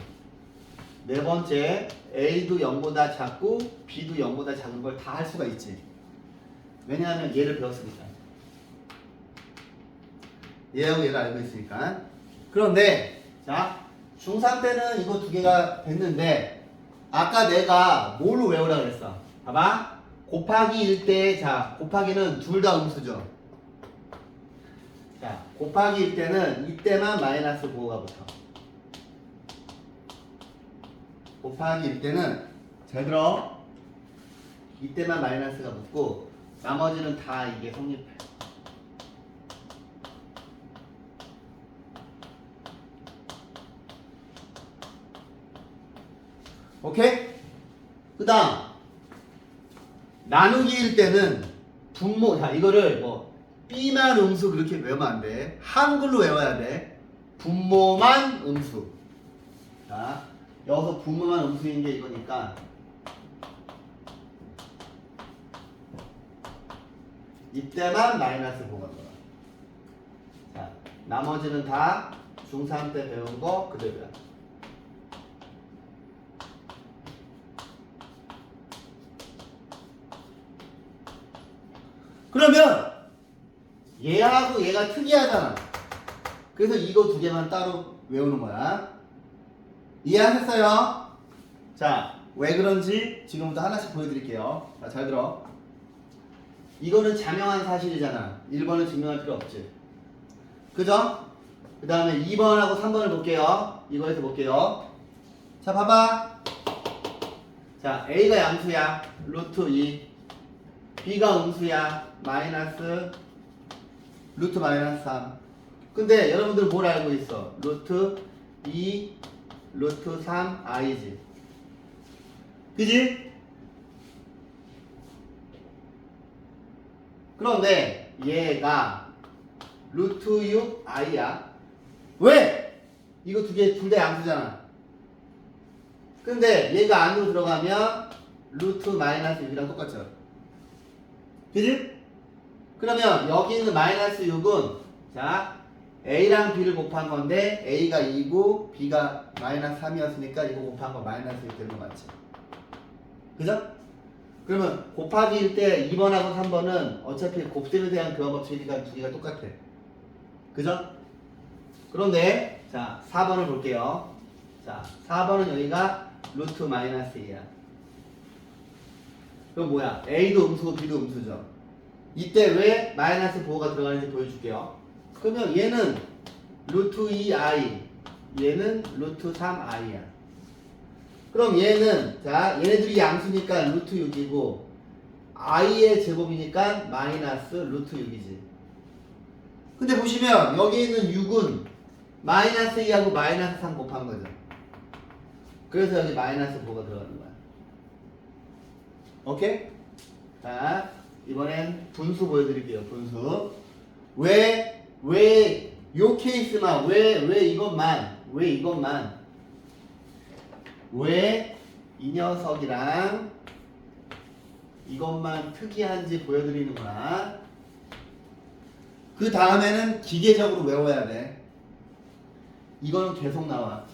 네 번째 a도 0보다 작고 b도 0보다 작은 걸 다 할 수가 있지. 왜냐하면 얘를 배웠으니까. 얘하고 얘를 알고 있으니까. 그런데 자, 중3 때는 이거 두 개가 됐는데, 아까 내가 뭘로 외우라고 그랬어? 봐봐. 곱하기일 때, 자, 곱하기는 둘 다 음수죠. 자, 곱하기일 때는 이때만 마이너스 부호가 붙어. 곱하기일 때는, 잘 들어, 이때만 마이너스가 붙고 나머지는 다 이게 성립해. 오케이? 그 다음, 나누기일 때는 분모, 자, 이거를 뭐 B만 음수 그렇게 외우면 안 돼. 한글로 외워야 돼. 분모만 음수. 자, 여기서 분모만 음수인 게 이거니까 이때만 마이너스 보가 들어가. 자, 나머지는 다 중3 때 배운 거 그대로야. 그러면 얘하고 얘가 특이하잖아. 그래서 이거 두 개만 따로 외우는 거야. 이해하셨어요? 자, 왜 그런지 지금부터 하나씩 보여드릴게요. 자, 잘 들어. 이거는 자명한 사실이잖아. 1번은 증명할 필요 없지. 그죠? 그 다음에 2번하고 3번을 볼게요. 이거에서 볼게요. 자, 봐봐. 자, A가 양수야. 루트 2. B가 음수야. 마이너스 루트 마이너스 3. 근데 여러분들 뭘 알고 있어? 루트 2 루트 3 i지. 그지? 그런데 얘가 루트 6 i야. 왜? 이거 두 개 둘 다 양수잖아. 근데 얘가 안으로 들어가면 루트 마이너스 6이랑 똑같죠. 그지? 그러면 여기 있는 마이너스 6은, 자, A랑 B를 곱한 건데 A가 2고 B가 마이너스 3이었으니까 이거 곱한 거 마이너스 6 되는 거 맞지? 그죠? 그러면 곱하기일 때 2번하고 3번은 어차피 곱셈에 대한 교환 법칙이니까 두 개가 똑같아. 그죠? 그런데 자, 4번을 볼게요. 자, 4번은 여기가 루트 마이너스 2야. 그럼 뭐야? A도 음수고 B도 음수죠. 이때 왜 마이너스 보호가 들어가는지 보여줄게요. 그러면 얘는 루트 2i, 얘는 루트 3i야. 그럼 얘는, 자, 얘네들이 양수니까 루트 6이고 i의 제곱이니까 마이너스 루트 6이지. 근데 보시면 여기 있는 6은 마이너스 2하고 마이너스 3 곱한 거죠. 그래서 여기 마이너스 보호가 들어가는 거야. 오케이? 자, 이번엔 분수 보여드릴게요. 분수. 왜 요 케이스만, 왜 이것만, 왜 이 녀석이랑 이것만 특이한지 보여드리는 거야. 그 다음에는 기계적으로 외워야 돼. 이거는 계속 나와.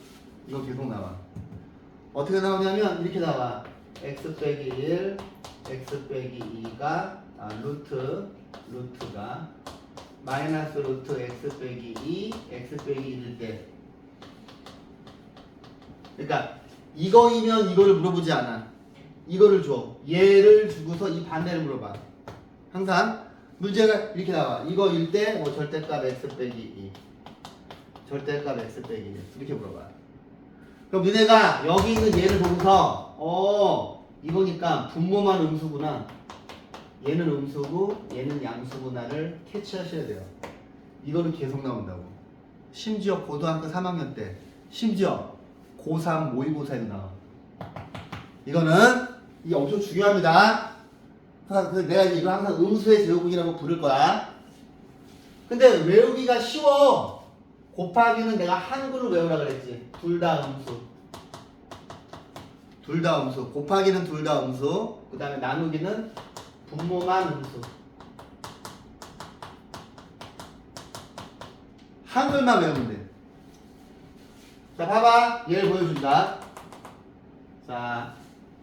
이거 계속 나와. 어떻게 나오냐면 이렇게 나와. x 빼기 1, x 빼기 2가 루트가 마이너스 루트 x 빼기 2, x 빼기 1일 때. 그러니까 이거이면 이거를 물어보지 않아. 이거를 줘. 얘를 주고서 이 반대를 물어봐. 항상 문제가 이렇게 나와. 이거일 때 뭐 절대값 x 빼기 2, 절대값 x 빼기 1 이렇게 물어봐. 그럼 너네가 여기 있는 얘를 보고서 이거니까 분모만 음수구나, 얘는 음수고 얘는 양수구나를 캐치하셔야 돼요. 이거는 계속 나온다고. 심지어 고등학교 3학년 때, 심지어 고3 모의고사에도 나와. 이게 엄청 중요합니다. 그래서 내가 이거 항상 음수의 제곱이라고 부를 거야. 근데 외우기가 쉬워. 곱하기는 내가 한글로 외우라 그랬지. 둘 다 음수. 둘 다 음수. 곱하기는 둘 다 음수. 그 다음에 나누기는 분모만 음수. 한글만 외우면 돼. 자, 봐봐. 얘를 보여준다. 자,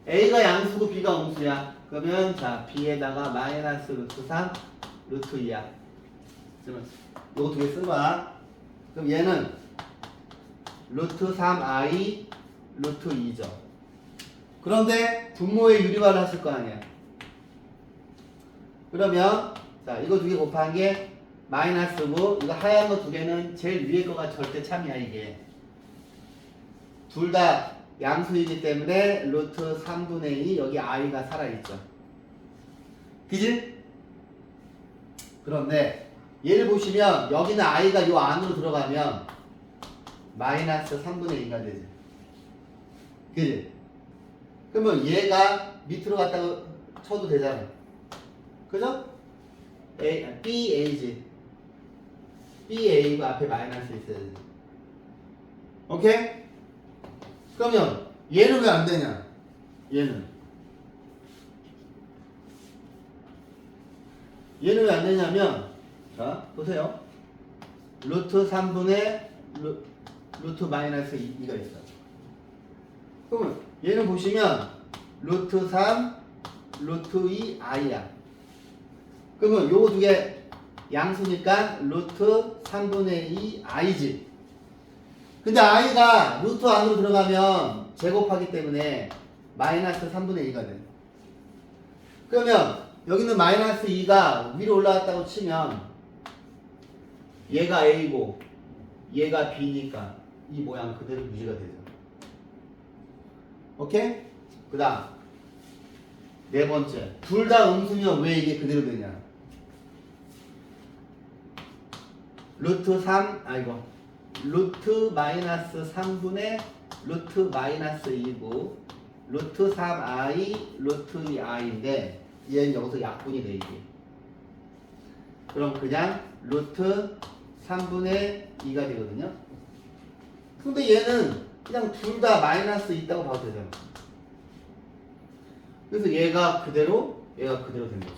A가 양수고 B가 음수야. 그러면 자, B에다가 마이너스 루트 3, 루트 2야. 요거 두 개 써봐. 그럼 얘는 루트 3i, 루트 2죠. 그런데 분모의 유리화를 하실 거 아니야. 그러면 자, 이거 두 개 곱한 게 마이너스고, 이거 하얀 거 두 개는 제일 위에 거가 절대 참이야. 이게 둘 다 양수이기 때문에 루트 3분의 2 여기 i가 살아있죠. 그지? 그런데 얘를 보시면 여기는 i가 요 안으로 들어가면 마이너스 3분의 2가 되지. 그지? 그러면 얘가 밑으로 갔다가 쳐도 되잖아. 그죠? BA지. BA고 앞에 마이너스 있어야지. 오케이? 그러면 얘는 왜 안 되냐? 얘는 왜 안 되냐면, 자 보세요. 루트 3분의 루트 마이너스 2가 있어. 그러면 얘는 보시면 루트 3 루트 2 i야. 그러면 요거 두 개 양수니까 루트 3분의 2 i지. 근데 i가 루트 안으로 들어가면 제곱하기 때문에 마이너스 3분의 2가 돼. 그러면 여기는 마이너스 2가 위로 올라갔다고 치면 얘가 a고 얘가 b니까 이 모양 그대로 유지가 되죠. 오케이? 그 다음 네 번째, 둘 다 음수면 왜 이게 그대로 되냐? 루트 3, 루트 마이너스 3분의 루트 마이너스 2고 루트 3i 루트 2i인데 얘는 여기서 약분이 돼 이게. 그럼 그냥 루트 3분의 2가 되거든요. 근데 얘는 그냥 둘 다 마이너스 있다고 봐도 되잖아. 그래서 얘가 그대로 된 거죠.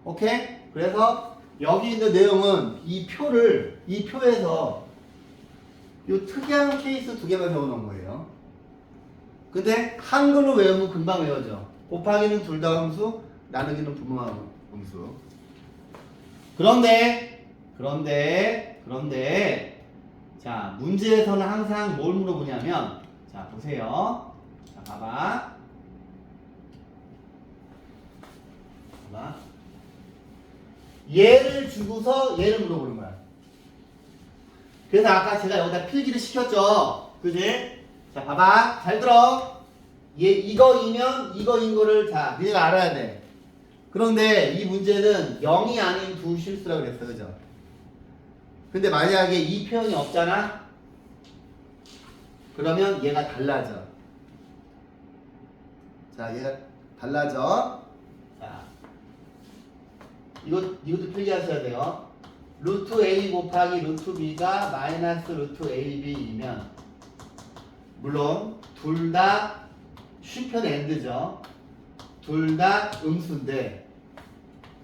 오케이? 그래서 여기 있는 내용은 이 표에서 이 특이한 케이스 두 개만 적어놓은 거예요. 근데 한글로 외우면 금방 외워져. 곱하기는 둘 다 음수, 나누기는 분모만 음수. 그런데 자, 문제에서는 항상 뭘 물어보냐면, 자 보세요. 자 봐봐. 얘를 주고서 얘를 물어보는 거야. 그래서 아까 제가 여기다 필기를 시켰죠. 그지? 자 봐봐. 잘 들어. 얘 이거이면 이거인 거를 자 네가 알아야 돼. 그런데 이 문제는 0이 아닌 두 실수라고 그랬어. 그죠? 근데 만약에 이 표현이 없잖아? 그러면 얘가 달라져. 자 얘가 달라져. 자 이것도 필기하셔야 돼요. 루트 A 곱하기 루트 B가 마이너스 루트 AB이면 물론 둘 다 쉼표 엔드죠. 둘 다 음수인데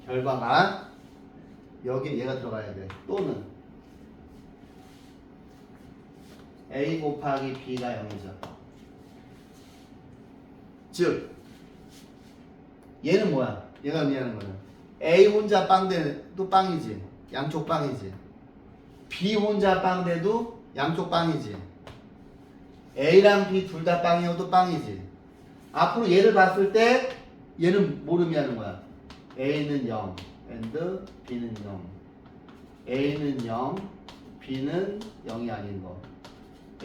결과가 여기 얘가 들어가야 돼. 또는 A 곱하기 B가 0이죠. 즉 얘는 뭐야? 얘가 의미하는 거는 A 혼자 빵 돼도 빵이지. 양쪽 빵이지. B 혼자 빵 돼도 양쪽 빵이지. A랑 B 둘 다 빵이어도 빵이지. 앞으로 얘를 봤을 때 얘는 뭘 의미하는 거야? A는 0 and B는 0. A는 0, B는 0이 아닌 거.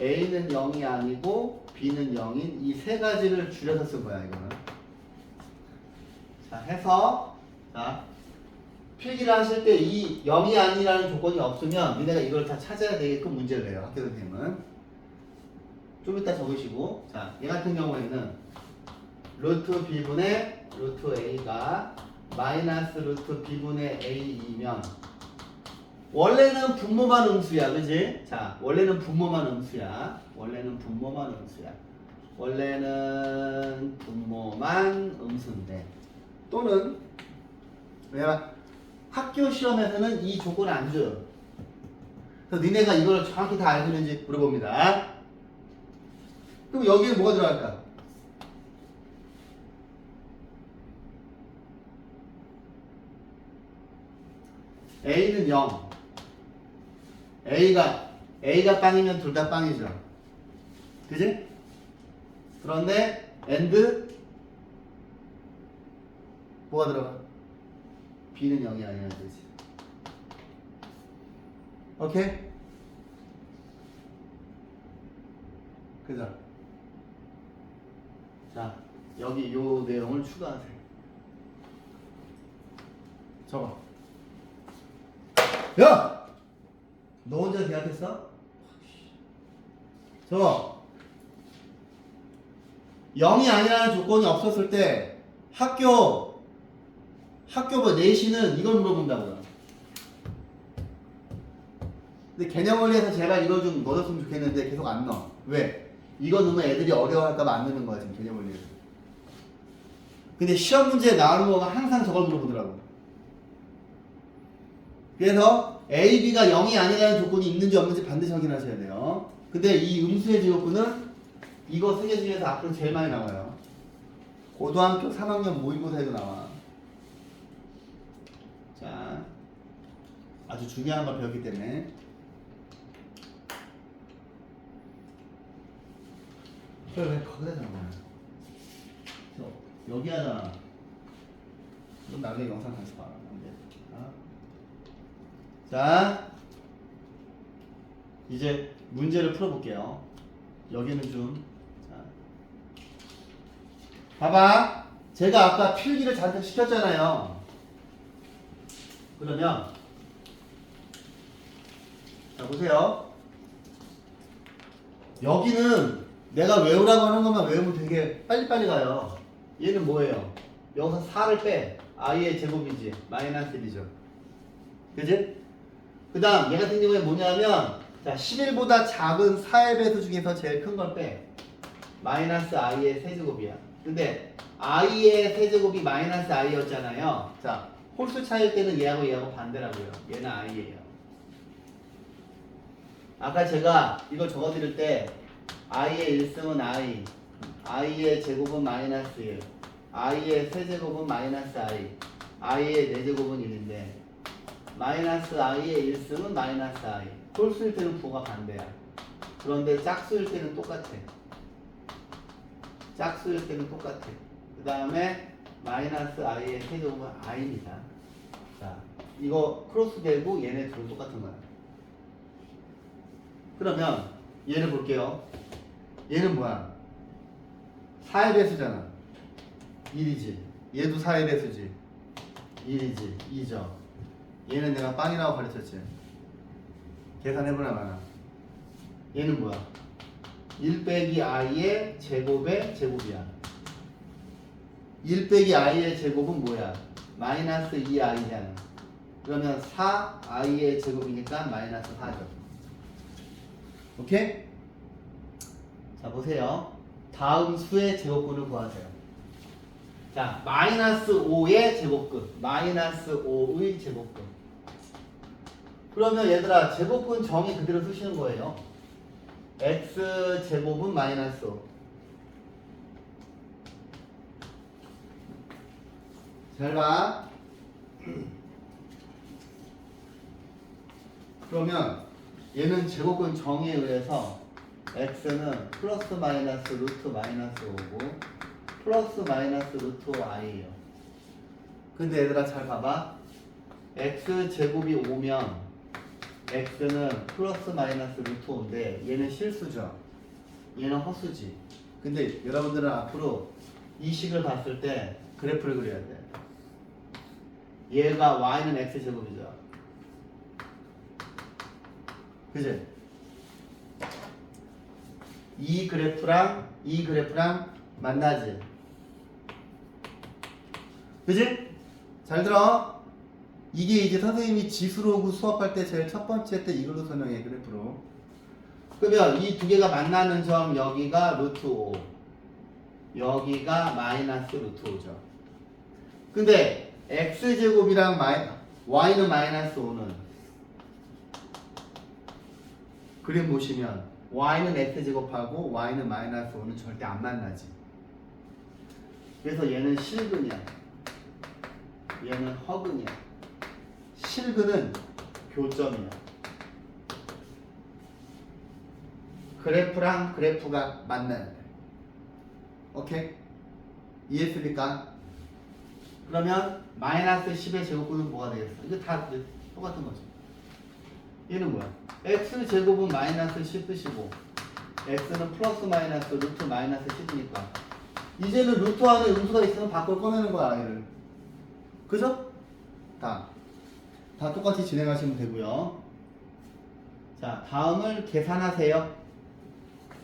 A는 0이 아니고 B는 0인 이 세 가지를 줄여서 쓴 거야 이거는. 자 해서 자 필기를 하실 때 이 0이 아니라는 조건이 없으면 니네가 이걸 다 찾아야 되게끔 문제를 내요 학교 선생님은. 좀 이따 적으시고 자 얘 같은 경우에는 루트 B분의 루트 A가 마이너스 루트 B분의 A이면 원래는 분모만 음수야 그지? 자 원래는 분모만 음수야. 원래는 분모만 음수인데 또는 왜냐 학교 시험에서는 이 조건을 안 줘요. 그래서 니네가 이걸 정확히 다 알고 있는지 물어봅니다. 그럼 여기는 뭐가 들어갈까? A는 0. A가 빵이면 둘 다 빵이죠. 그지? 그런데 and 뭐가 들어가? B는 0이 아니야 되지. 오케이? 그죠? 자 여기 요 내용을 추가하세요. 적어. 야! 너 혼자 계약했어? 적어. 0이 아니라는 조건이 없었을 때 학교 뭐 내신은 이걸 물어본다고요. 근데 개념 원리에서 제발 이걸 좀 넣어줬으면 좋겠는데 계속 안 넣어. 왜? 이거 넣으면 애들이 어려워할까봐 안 넣는 거야 지금 개념 원리에서. 근데 시험 문제에 나오는 거가 항상 저걸 물어보더라고. 그래서 A, B가 0이 아니라는 조건이 있는지 없는지 반드시 확인하셔야 돼요. 근데 이 음수의 제곱근은 이거 세 개 중에서 앞으로 제일 많이 나와요. 고등학교 3학년 모의고사에도 나와. 자, 아주 중요한 걸 배웠기 때문에. 그래, 왜 거기다 잡아? 여기 하잖아. 그럼 나중에 영상 다시 봐. 안 돼. 자, 이제 문제를 풀어볼게요. 여기는 좀. 자. 봐봐. 제가 아까 필기를 잔뜩 시켰잖아요. 그러면 자 보세요. 여기는 내가 외우라고 하는 것만 외우면 되게 빨리빨리 가요. 얘는 뭐예요? 여기서 4를 빼. i의 제곱이지. 마이너스 1이죠. 그지? 그 다음 얘 같은 경우에 뭐냐면 자 11보다 작은 4의 배수 중에서 제일 큰 걸 빼. 마이너스 i의 세제곱이야. 근데 i의 세제곱이 마이너스 i였잖아요. 자 홀수 차일 때는 얘하고 반대라고요. 얘는 i예요. 아까 제가 이걸 적어드릴 때 i의 1승은 i의 제곱은 마이너스 1, i의 세제곱은 마이너스 i의 4제곱은 1인데 마이너스 i의 1승은 마이너스 i, 홀수일 때는 부호가 반대야. 그런데 짝수일 때는 똑같아. 그 다음에 마이너스 i의 세제곱은 i입니다. 자, 이거 크로스 되고 얘네 둘은 똑같은 거야. 그러면 얘를 볼게요. 얘는 뭐야? 4의 배수잖아. 1이지. 얘도 4의 배수지. 1이지. 2죠. 얘는 내가 빵이라고 가르쳤지. 계산해보나 마나. 얘는 뭐야? 1 빼기 i의 제곱의 제곱이야. 1 빼기 i의 제곱은 뭐야? 마이너스 2i잖아. 그러면 4i의 제곱이니까 마이너스 4죠. 오케이? 자, 보세요. 다음 수의 제곱근을 구하세요. 자, 마이너스 5의 제곱근, 마이너스 5의 제곱근. 그러면 얘들아, 제곱근 정의 그대로 쓰시는 거예요. x 제곱은 마이너스 5. 잘 봐. 그러면 얘는 제곱근 정의에 의해서 x는 플러스 마이너스 루트 마이너스 5고 플러스 마이너스 루트 i예요. 근데 얘들아 잘 봐봐. x 제곱이 5면 x는 플러스 마이너스 루트 5인데 얘는 실수죠. 얘는 허수지. 근데 여러분들은 앞으로 이 식을 봤을 때 그래프를 그려야 돼. 얘가 y는 x 제곱이죠. 그지? 이 그래프랑 만나지. 그지? 잘 들어. 이게 이제 선생님이 지수로 수업할 때 제일 첫 번째 때 이걸로 설명해, 그래프로. 그러면 이 두 개가 만나는 점 여기가 루트 5, 여기가 마이너스 루트 5죠. 근데 x제곱이랑 y는 마이너스 5는 그림 보시면 y는 x제곱하고 y는 마이너스 5는 절대 안 만나지. 그래서 얘는 실근이야. 얘는 허근이야. 실근은 교점이야. 그래프랑 그래프가 만나야 돼. 오케이? 이해했습니까? 그러면 마이너스 10의 제곱근은 뭐가 되겠어? 이거 다 똑같은 거죠. 얘는 뭐야? x제곱은 마이너스 10 쓰시고 x는 플러스 마이너스 루트 마이너스 10이니까 이제는 루트 안에 음수가 있으면 밖으로 꺼내는 거야, 얘를. 그죠? 다 똑같이 진행하시면 되고요. 자, 다음을 계산하세요.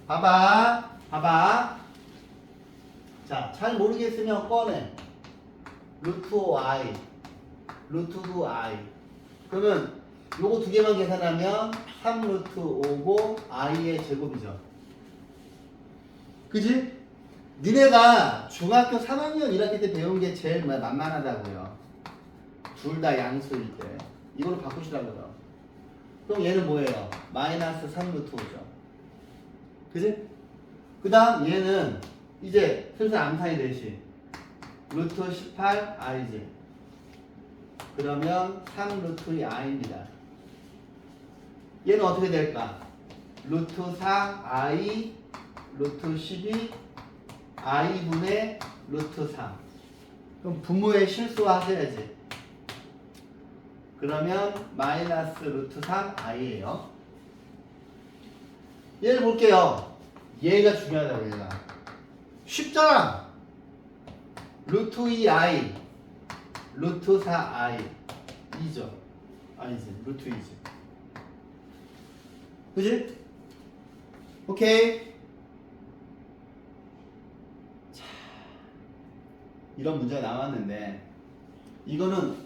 봐봐. 자, 잘 모르겠으면 꺼내. 루트 5i, 루트 2i. 그러면 요거 두 개만 계산하면 3 루트 5고 i의 제곱이죠. 그지? 니네가 중학교 3학년 1학기 때 배운 게 제일 만만하다고요. 둘 다 양수일 때. 이걸로 바꾸시라고요. 그럼 얘는 뭐예요? 마이너스 3 루트 5죠. 그지? 그 다음 얘는 이제 슬슬 암산이 되시. 루트 18 i지. 그러면 3 루트 2 i입니다. 얘는 어떻게 될까? 루트 4 i 루트 12 i분의 루트 3. 그럼 분모의 실수화 하셔야지. 그러면 마이너스 루트 3 i예요. 얘를 볼게요. 얘가 중요하다고. 얘가 쉽잖아. 루트 2i 루트 4i 2죠. 아니지, 루트 2지. 그지? 오케이. 자, 이런 문제가 나왔는데 이거는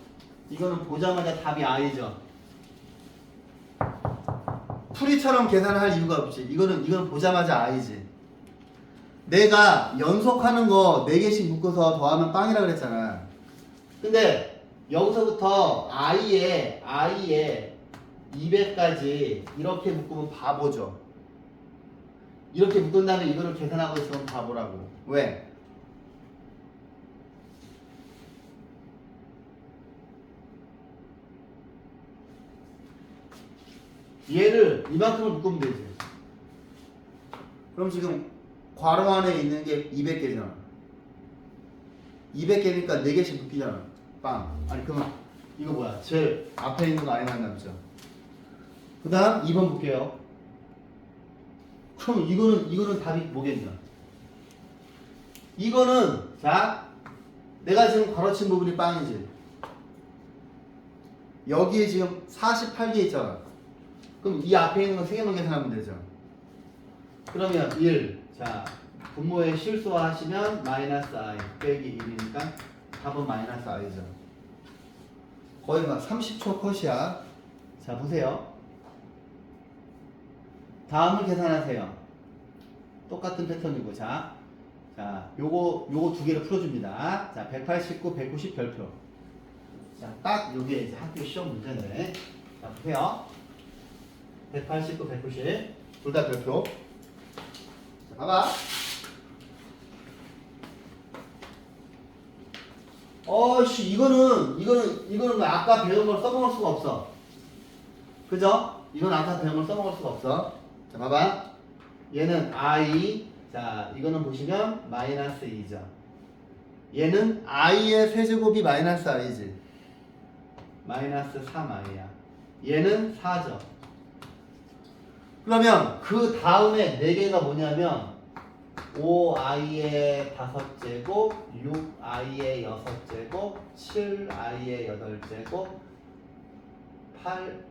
보자마자 답이 i죠. 풀이처럼 계산할 이유가 없지. 이거는 보자마자 i지. 내가 연속하는 거 4개씩 묶어서 더하면 빵이라 그랬잖아. 근데 여기서부터 i에 200까지 이렇게 묶으면 바보죠. 이렇게 묶은 다음에 이거를 계산하고 있으면 바보라고. 왜? 얘를 이만큼을 묶으면 되지. 그럼 지금 괄호 안에 있는 게 200개잖아. 200개니까 4개씩 묶이잖아. 빵. 아니 그러면 이거 뭐야? 제일 앞에 있는 거 아니만 남죠. 그 다음 2번 볼게요. 그럼 이거는 답이 뭐겠냐? 이거는 자 내가 지금 가로친 부분이 빵이지. 여기에 지금 48개 있잖아. 그럼 이 앞에 있는 거 3개만 계산하면 되죠. 그러면 1. 자, 분모에 실수화 하시면 마이너스 i 빼기 1이니까 답은 마이너스 i죠. 거의 막 30초 컷이야. 자, 보세요. 다음을 계산하세요. 똑같은 패턴이고, 자, 요거 두 개를 풀어줍니다. 자, 189, 190 별표. 자, 딱 요게 이제 학교 시험 문제인데. 자, 보세요. 189, 190. 둘 다 별표. 자, 봐봐. 이거는 아까 배운 걸 써먹을 수가 없어. 그죠? 이건 아까 배운 걸 써먹을 수가 없어. 자, 봐봐. 얘는 i. 자, 이거는 보시면 마이너스 2죠. 얘는 i의 세제곱이 마이너스 i지. 마이너스 3i야. 얘는 4죠. 그러면 그 다음에 4개가 뭐냐면 5i의 5제곱, 6i의 6제곱, 7i의 8제곱, 8,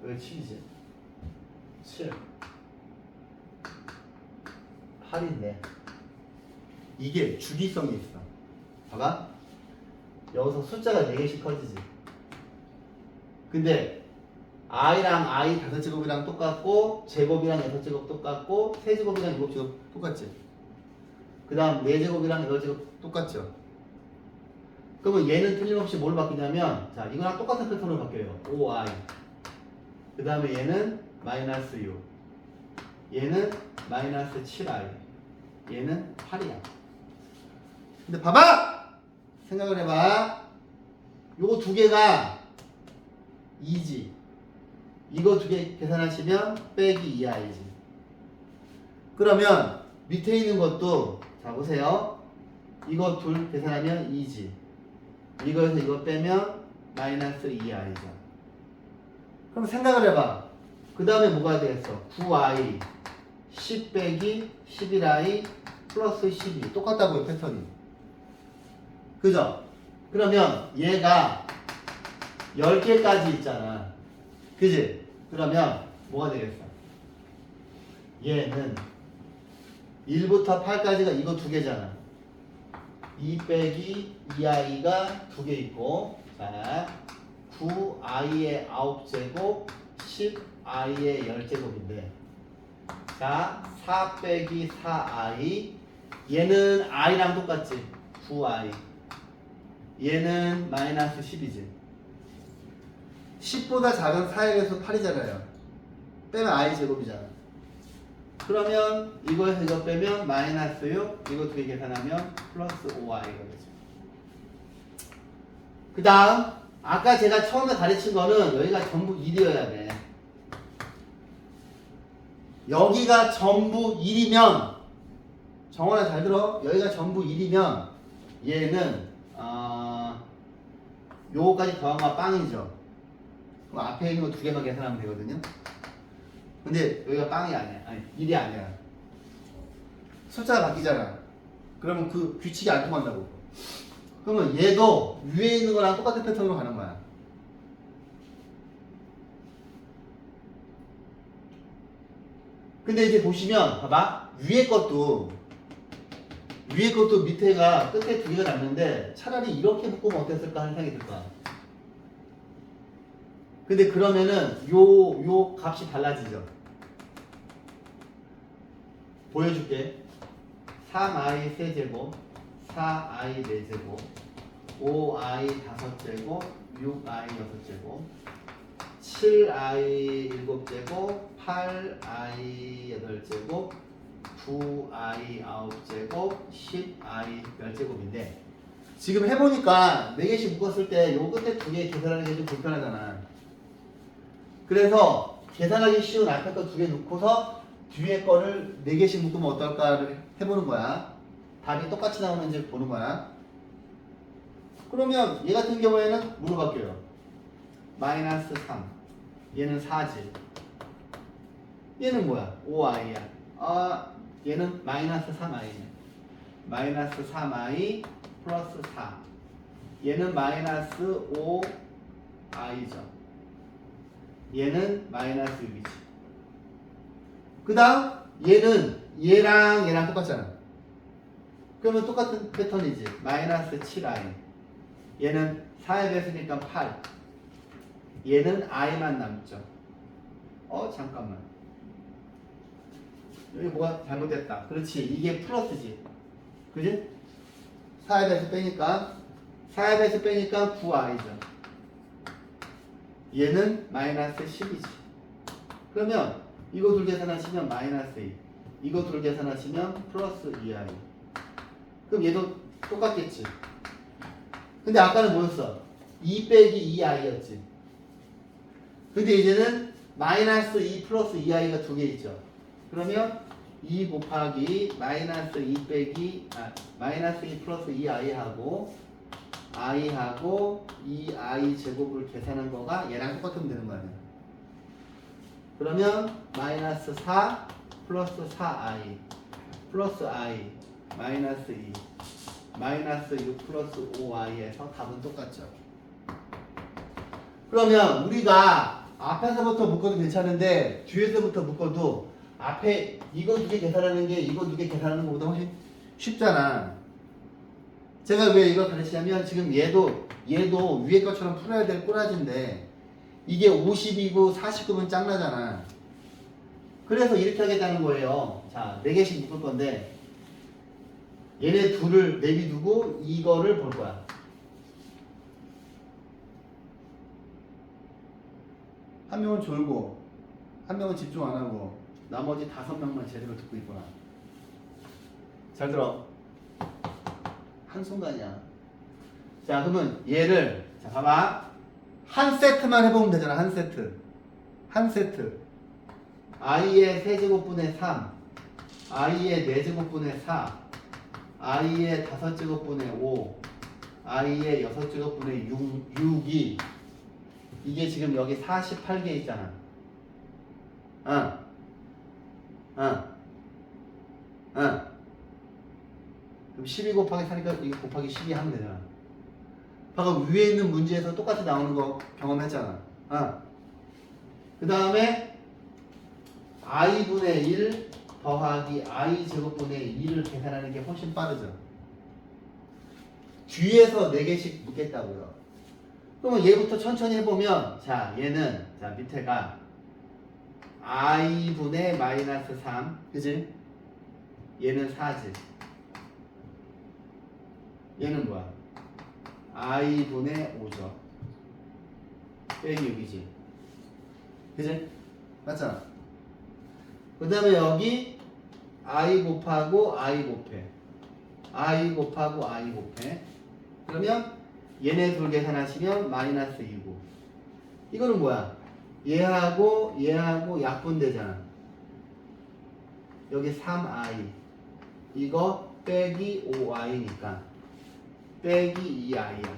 왜 7이지? 7 8인데 이게 주기성이 있어. 봐봐. 여기서 숫자가 4개씩 커지지. 근데 i랑 i 5제곱이랑 똑같고 제곱이랑 6제곱 똑같고 세제곱이랑 7제곱 똑같지. 그 다음 4제곱이랑 8제곱 똑같죠. 그러면 얘는 틀림없이 뭘 바뀌냐면 자, 이거랑 똑같은 패턴으로 바뀌어요. 5i. 그 다음에 얘는 마이너스 6. 얘는 마이너스 7i. 얘는 8이야. 근데 봐봐! 생각을 해봐. 요거 두 개가 2지. 이거 두 개 계산하시면 빼기 2i지. 그러면 밑에 있는 것도 자 보세요. 이거 둘 계산하면 2지. 이거에서 이거 빼면 마이너스 2i죠. 그럼 생각을 해봐. 그 다음에 뭐가 되겠어? 9i 10 빼기 11i 플러스 12 똑같다고요 패턴이. 그죠? 그러면 얘가 10개까지 있잖아. 그지? 그러면 뭐가 되겠어? 얘는 1부터 8까지가 이거 두 개잖아. 2 빼기 2i가 두 개 있고, 자 9i의 9제곱 10i의 10제곱인데 자 4 빼기 4i 얘는 i랑 똑같지. 9i 얘는 마이너스 10이지. 10보다 작은 4에서 8이잖아요. 빼면 i 제곱이잖아. 그러면 이거에서 이거 빼면 마이너스 6 이거 두 개 계산하면 플러스 5i가 되죠. 그 다음 아까 제가 처음에 가르친 거는 여기가 전부 1이어야 돼. 여기가 전부 1이면 정원아 잘 들어. 여기가 전부 1이면 얘는 요거까지 더한 거 빵이죠. 그럼 앞에 있는 거 두 개만 계산하면 되거든요. 근데 여기가 빵이 아니야. 아니 1이 아니야. 숫자가 바뀌잖아. 그러면 그 규칙이 안 통한다고. 그러면 얘도 위에 있는 거랑 똑같은 패턴으로 가는 거야. 근데 이제 보시면 봐봐. 위에 것도 밑에가 끝에 두 개가 남는데 차라리 이렇게 묶으면 어땠을까 하는 생각이 들 거야. 근데 그러면은 요 값이 달라지죠. 보여줄게. 3i 세제곱 4i 4제곱 5i 5제곱 6i 6제곱 7i 7제곱 8i 8제곱 9i 9제곱 10i 10제곱인데 지금 해보니까 4개씩 묶었을 때 요 끝에 두 개 계산하는 게 좀 불편하잖아. 그래서 계산하기 쉬운 앞에 거 두 개 놓고서 뒤에 거를 4개씩 묶으면 어떨까를 해보는 거야. 답이 똑같이 나오는지 보는 거야. 그러면 얘 같은 경우에는 뭐로 바뀌어요? 마이너스 3 얘는 4지. 얘는 뭐야? 5i야. 얘는 마이너스 3i네. 마이너스 3i 플러스 4 얘는 마이너스 5i죠. 얘는 마이너스 6이지. 그 다음 얘는 얘랑 똑같잖아. 그러면 똑같은 패턴이지. 마이너스 7i 얘는 4에 배수니까 8. 얘는 i만 남죠. 잠깐만. 여기 뭐가 잘못됐다. 그렇지. 이게 플러스지. 그지? 4에 배수 빼니까 4에 배수 빼니까 9i죠. 얘는 마이너스 10이지. 그러면 이거 둘 계산하시면 마이너스 2. 이거 둘 계산하시면 플러스 2i. 그럼 얘도 똑같겠지. 근데 아까는 뭐였어? 2 빼기 2i였지. 근데 이제는 마이너스 2 플러스 2i가 두 개 있죠. 그러면 2 곱하기 마이너스 2 빼기 마이너스 2 플러스 2i하고 i하고 2i 제곱을 계산한 거가 얘랑 똑같으면 되는 거 아니야. 그러면 마이너스 4 플러스 4i 플러스 i 마이너스 2 마이너스 6 플러스 5i에서 답은 똑같죠. 그러면 우리가 앞에서부터 묶어도 괜찮은데 뒤에서부터 묶어도 앞에 이거 두 개 계산하는 게 이거 두 개 계산하는 것보다 훨씬 쉽잖아. 제가 왜 이걸 가르치냐면 지금 얘도 위에 것처럼 풀어야 될 꼬라지인데 이게 50이고 49면 짱나잖아. 그래서 이렇게 하겠다는 거예요. 자, 4개씩 묶을 건데 얘네 둘을 내비두고 이거를 볼 거야. 한 명은 졸고 한 명은 집중 안 하고 나머지 5명만 제대로 듣고 있구나. 잘 들어. 한순간이야. 자, 그러면 얘를 자 봐봐. 한 세트만 해보면 되잖아. 한 세트. 한 세트. i의 세제곱분의 3 i의 4제곱분의 4 i의 5제곱분의 5 i의 6제곱분의 6이 이게 지금 여기 48개 있잖아. 그럼 12 곱하기 4니까 이거 곱하기 12 하면 되잖아. 방금 위에 있는 문제에서 똑같이 나오는 거 경험했잖아. 그 다음에 i분의 1 더하기 i 제곱분의 2를 계산하는 게 훨씬 빠르죠. 뒤에서 4개씩 묶겠다고요. 그러면 얘부터 천천히 해보면 자 얘는 자 밑에가 i분의 마이너스 3 그지? 얘는 4지. 얘는 뭐야? i분의 5죠. 빼기 6이지. 그지? 맞잖아. 그 다음에 여기 i 곱하고 i 곱해. i 곱하고 i 곱해. 그러면 얘네 둘 계산하시면 마이너스 2고. 이거는 뭐야? 얘하고 약분되잖아. 여기 3i. 이거 빼기 5i니까 빼기 2i야.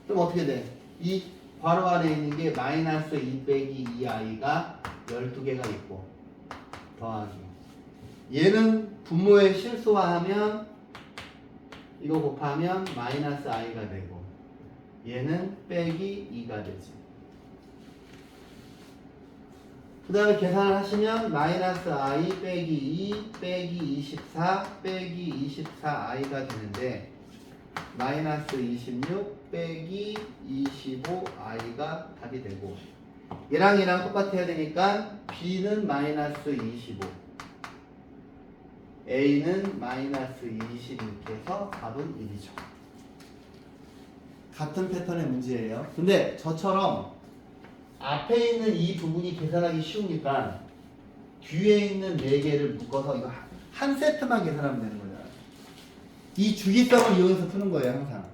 그럼 어떻게 돼? 이 괄호 안에 있는 게 마이너스 2 빼기 2i가 12개가 있고 더하기 얘는 분모에 실수화하면 이거 곱하면 마이너스 i가 되고 얘는 빼기 2가 되지. 그 다음에 계산을 하시면 마이너스 i 빼기 2 빼기 24 빼기 24i가 되는데 마이너스 26 빼기 25i가 답이 되고 얘랑 똑같아야 되니까 b는 마이너스 25 a는 마이너스 20 이렇게 해서 답은 1이죠. 같은 패턴의 문제예요. 근데 저처럼 앞에 있는 이 부분이 계산하기 쉬우니까 뒤에 있는 4개를 묶어서 이거 한 세트만 계산하면 되는 거잖아. 이 주기성을 이용해서 푸는 거예요, 항상.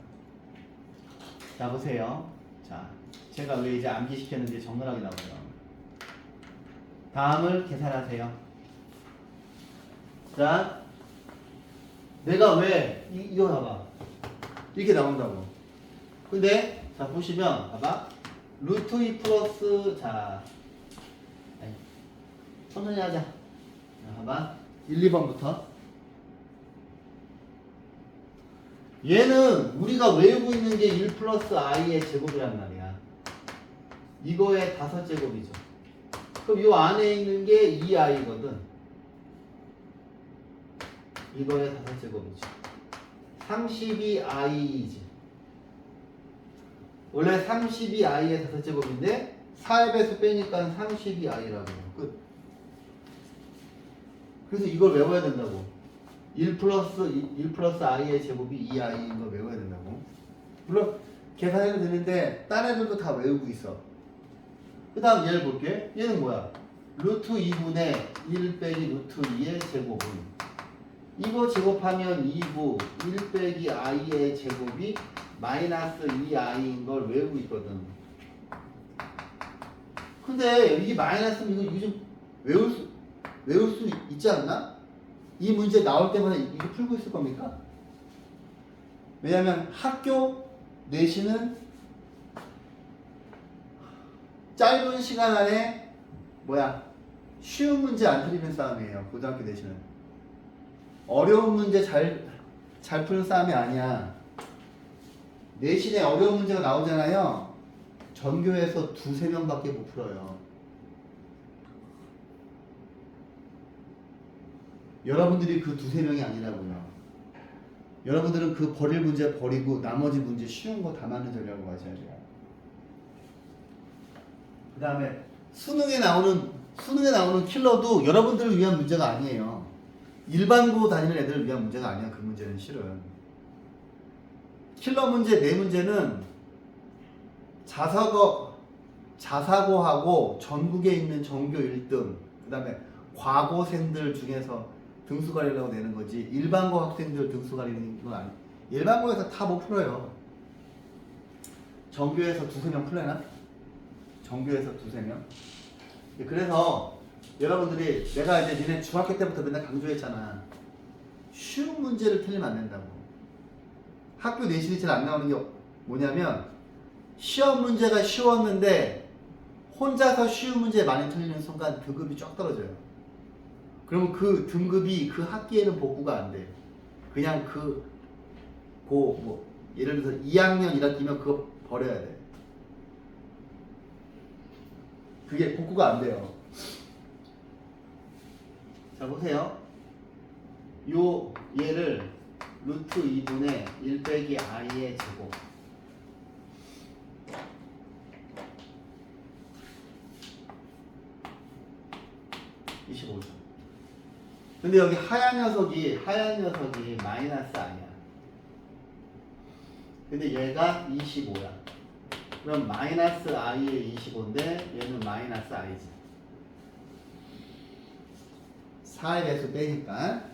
자, 보세요. 자, 제가 왜 이제 암기시켰는지 적나라하게 나오죠. 다음을 계산하세요. 자, 내가 왜 이거 봐봐. 이렇게 나온다고. 근데 자 보시면 봐봐. 루트 2 플러스 자 천천히 하자. 자, 봐봐. 1, 2번부터. 얘는 우리가 외우고 있는 게 1 플러스 i의 제곱이란 말이야. 이거의 5제곱이죠. 그럼 이 안에 있는 게 2i거든. 이거의 5제곱이죠. 32i이지. 원래 32i의 5제곱인데 4의 배수 빼니까 32i라고. 끝. 그래서 이걸 외워야 된다고. 1 플러스 i의 제곱이 2i인 걸 외워야 된다고. 물론 계산해도 되는데 딴 애들도 다 외우고 있어. 그 다음 얘를 볼게. 얘는 뭐야? 루트 2분의 1 빼기 루트 2의 제곱은 이거 제곱하면 2부 1 빼기 i의 제곱이 마이너스 2i인 걸 외우고 있거든. 근데 이게 마이너스면 이거 좀 외울 수 있지 않나? 이 문제 나올 때마다 이거 풀고 있을 겁니까? 왜냐면 학교 내신은 짧은 시간 안에 쉬운 문제 안 틀리는 싸움이에요. 고등학교 내신은 어려운 문제 잘 푸는 싸움이 아니야. 내신에 어려운 문제가 나오잖아요. 전교에서 2~3명밖에 못 풀어요. 여러분들이 그 2~3명이 아니라고요. 여러분들은 그 버릴 문제 버리고 나머지 문제 쉬운 거 다 맞는 전략으로 하셔야 돼요. 그 다음에 수능에 나오는 킬러도 여러분들을 위한 문제가 아니에요. 일반고 다니는 애들을 위한 문제가 아니야. 그 문제는 실은. 킬러 문제 네 문제는 자사고하고 전국에 있는 전교 1등, 그 다음에 과고생들 중에서 등수 가리려고 내는 거지, 일반고 학생들 등수 가리는 건 아니에요. 일반고에서 다 못 풀어요. 전교에서 2~3명 풀려나? 전교에서 2~3명? 그래서 여러분들이 내가 이제 니네 중학교 때부터 맨날 강조했잖아. 쉬운 문제를 틀리면 안 된다고. 학교 내신이 제일 안 나오는 게 뭐냐면 시험 문제가 쉬웠는데 혼자서 쉬운 문제 많이 틀리는 순간 등급이 쫙 떨어져요. 그러면 그 등급이 그 학기에는 복구가 안 돼. 그냥 예를 들어서 2학년 1학기면 그거 버려야 돼. 그게 복구가 안 돼요. 자, 보세요. 얘를 루트 2분의 1 빼기 i의 제곱. 근데 여기 하얀 녀석이 마이너스 i야. 근데 얘가 25야. 그럼 마이너스 i의 25인데 얘는 마이너스 i지. 4의 배수 빼니까.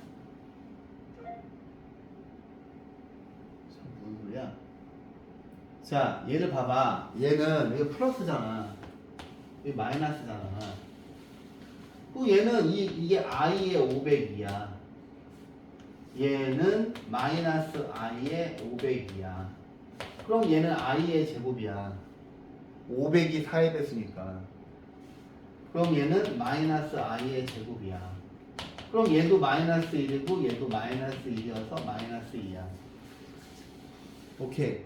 무슨 소리야? 자, 얘를 봐봐. 얘는 이거 플러스잖아. 이게 마이너스잖아. 그 얘는 이게 i의 500이야. 얘는 마이너스 i의 500이야. 그럼 얘는 i의 제곱이야. 500이 4의 배수니까. 그럼 얘는 마이너스 i의 제곱이야. 그럼 얘도 마이너스 1이고 얘도 마이너스 1이어서 마이너스 2야. 오케이.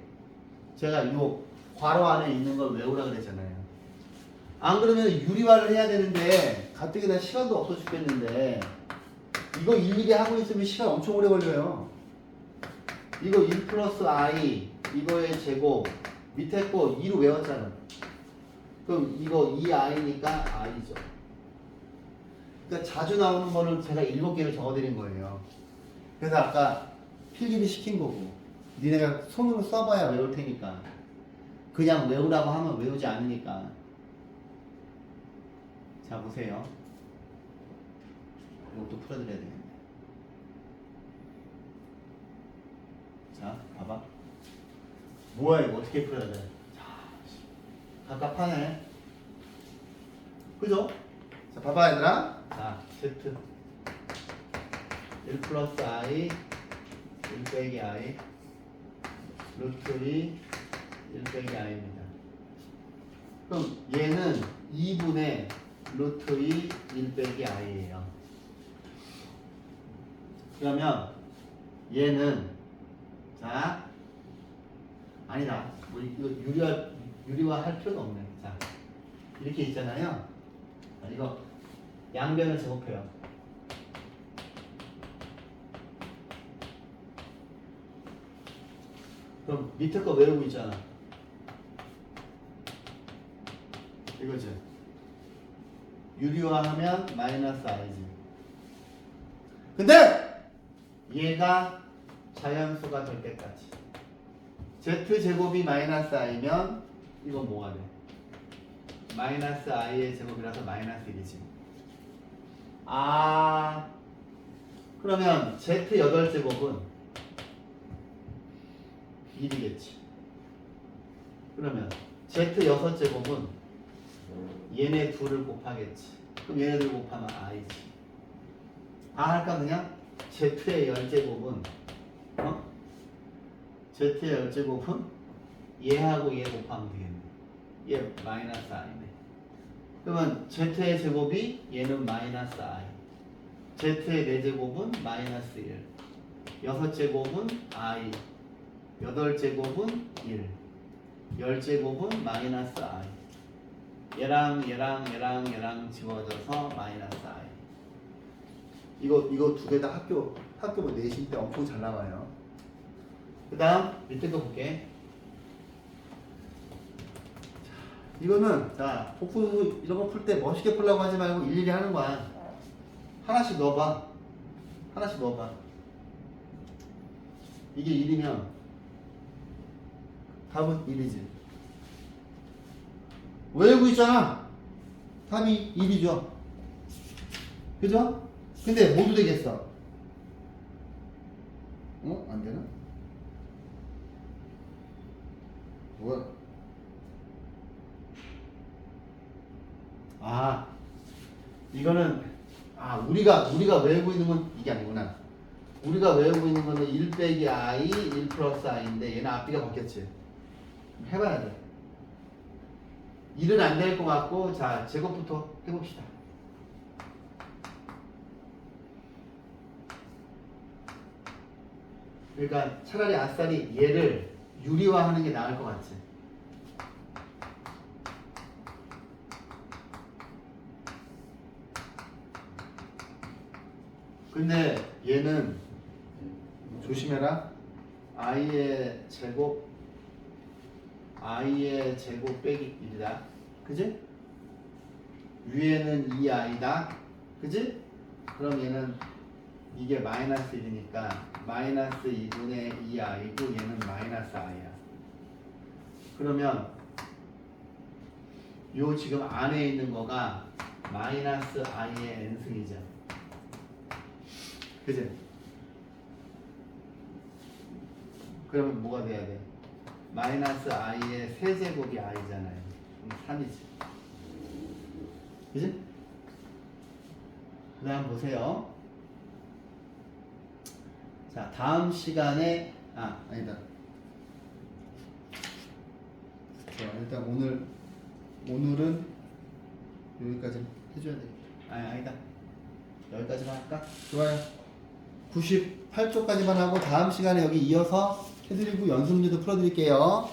제가 요 괄호 안에 있는 걸 외우라 그랬잖아요. 안 그러면 유리화를 해야 되는데 가뜩이나 시간도 없어 죽겠는데 이거 일일이 하고 있으면 시간 엄청 오래 걸려요. 이거 1 플러스 i 이거의 제곱 밑에 거 2로 외웠잖아. 그럼 이거 2i니까 i죠. 그러니까 자주 나오는 거는 제가 7개를 적어드린 거예요. 그래서 아까 필기를 시킨 거고 니네가 손으로 써봐야 외울 테니까 그냥 외우라고 하면 외우지 않으니까. 자, 보세요. 이것도 풀어드려야 되겠네. 자, 봐봐. 뭐야 이거 어떻게 풀어야 돼? 자, 갑갑하네. 그죠? 자, 봐봐 얘들아. 자, Z 1 플러스 i 1 빼기 i 루트 2 1 빼기 i입니다. 그럼 얘는 2분의 루트 2 1 빼기 i예요. 그러면 얘는 자 아니다. 뭐 이거 유리화 할 필요가 없네. 자, 이렇게 있잖아요. 자, 이거 양변을 제곱해요. 그럼 밑에 거 외우고 있잖아. 이거죠. 유리화하면 마이너스 i지. 근데 얘가 자연수가 될 때까지 z제곱이 마이너스 i면 이건 뭐가 돼? 마이너스 i의 제곱이라서 마이너스 1이지. 아, 그러면 z8제곱은 1이겠지. 그러면 z6제곱은 얘네 둘을 곱하겠지. 그럼 얘네들 곱하면 i지. 할까 그냥? z의 10제곱은 z의 10제곱은 얘하고 얘 곱하면 되겠네. 얘 마이너스 i네. 그러면 z의 제곱이 얘는 마이너스 i, z의 4제곱은 마이너스 1, 6제곱은 i, 8제곱은 1, 10제곱은 마이너스 i. 얘랑 지워져서 마이너스 i. 이거 두 개 다 학교 뭐 내신 때 엄청 잘 나와요. 그 다음 밑에 거 볼게. 이거는 자 복수 이런 거 풀 때 멋있게 풀려고 하지 말고 일일이 하는 거야. 하나씩 넣어봐. 이게 1이면 답은 1이지. 외우고 있잖아. 답이 1이죠. 그죠? 근데 모두 되겠어. 안 되나? 뭐야? 이거는 우리가 외우고 있는 건 이게 아니구나. 우리가 외우고 있는 거는 1 빼기 i, 1 플러스 i인데 얘는 앞뒤가 바뀌었지. 해봐야 돼. 1은 안 될 것 같고, 자 제곱부터 해봅시다. 그러니까 차라리 아싸리 얘를 유리화하는 게 나을 것 같지. 근데 얘는 조심해라. i의 제곱 빼기 1이다. 그지? 위에는 2i다. 그지? 그럼 얘는 이게 마이너스 1이니까 마이너스 2분의 2i고 얘는 마이너스 i야. 그러면 요 지금 안에 있는 거가 마이너스 i의 n승이죠. 그지? 그러면 뭐가 돼야 돼? 마이너스 i의 세제곱이 i잖아요. 그럼 3이지. 그지? 그 다음 보세요. 자, 다음 시간에 아니다. 자, 일단 오늘은 여기까지 해줘야 돼. 아니다. 여기까지만 할까? 좋아요. 98쪽까지만 하고 다음 시간에 여기 이어서 해드리고 연습 문제도 풀어드릴게요.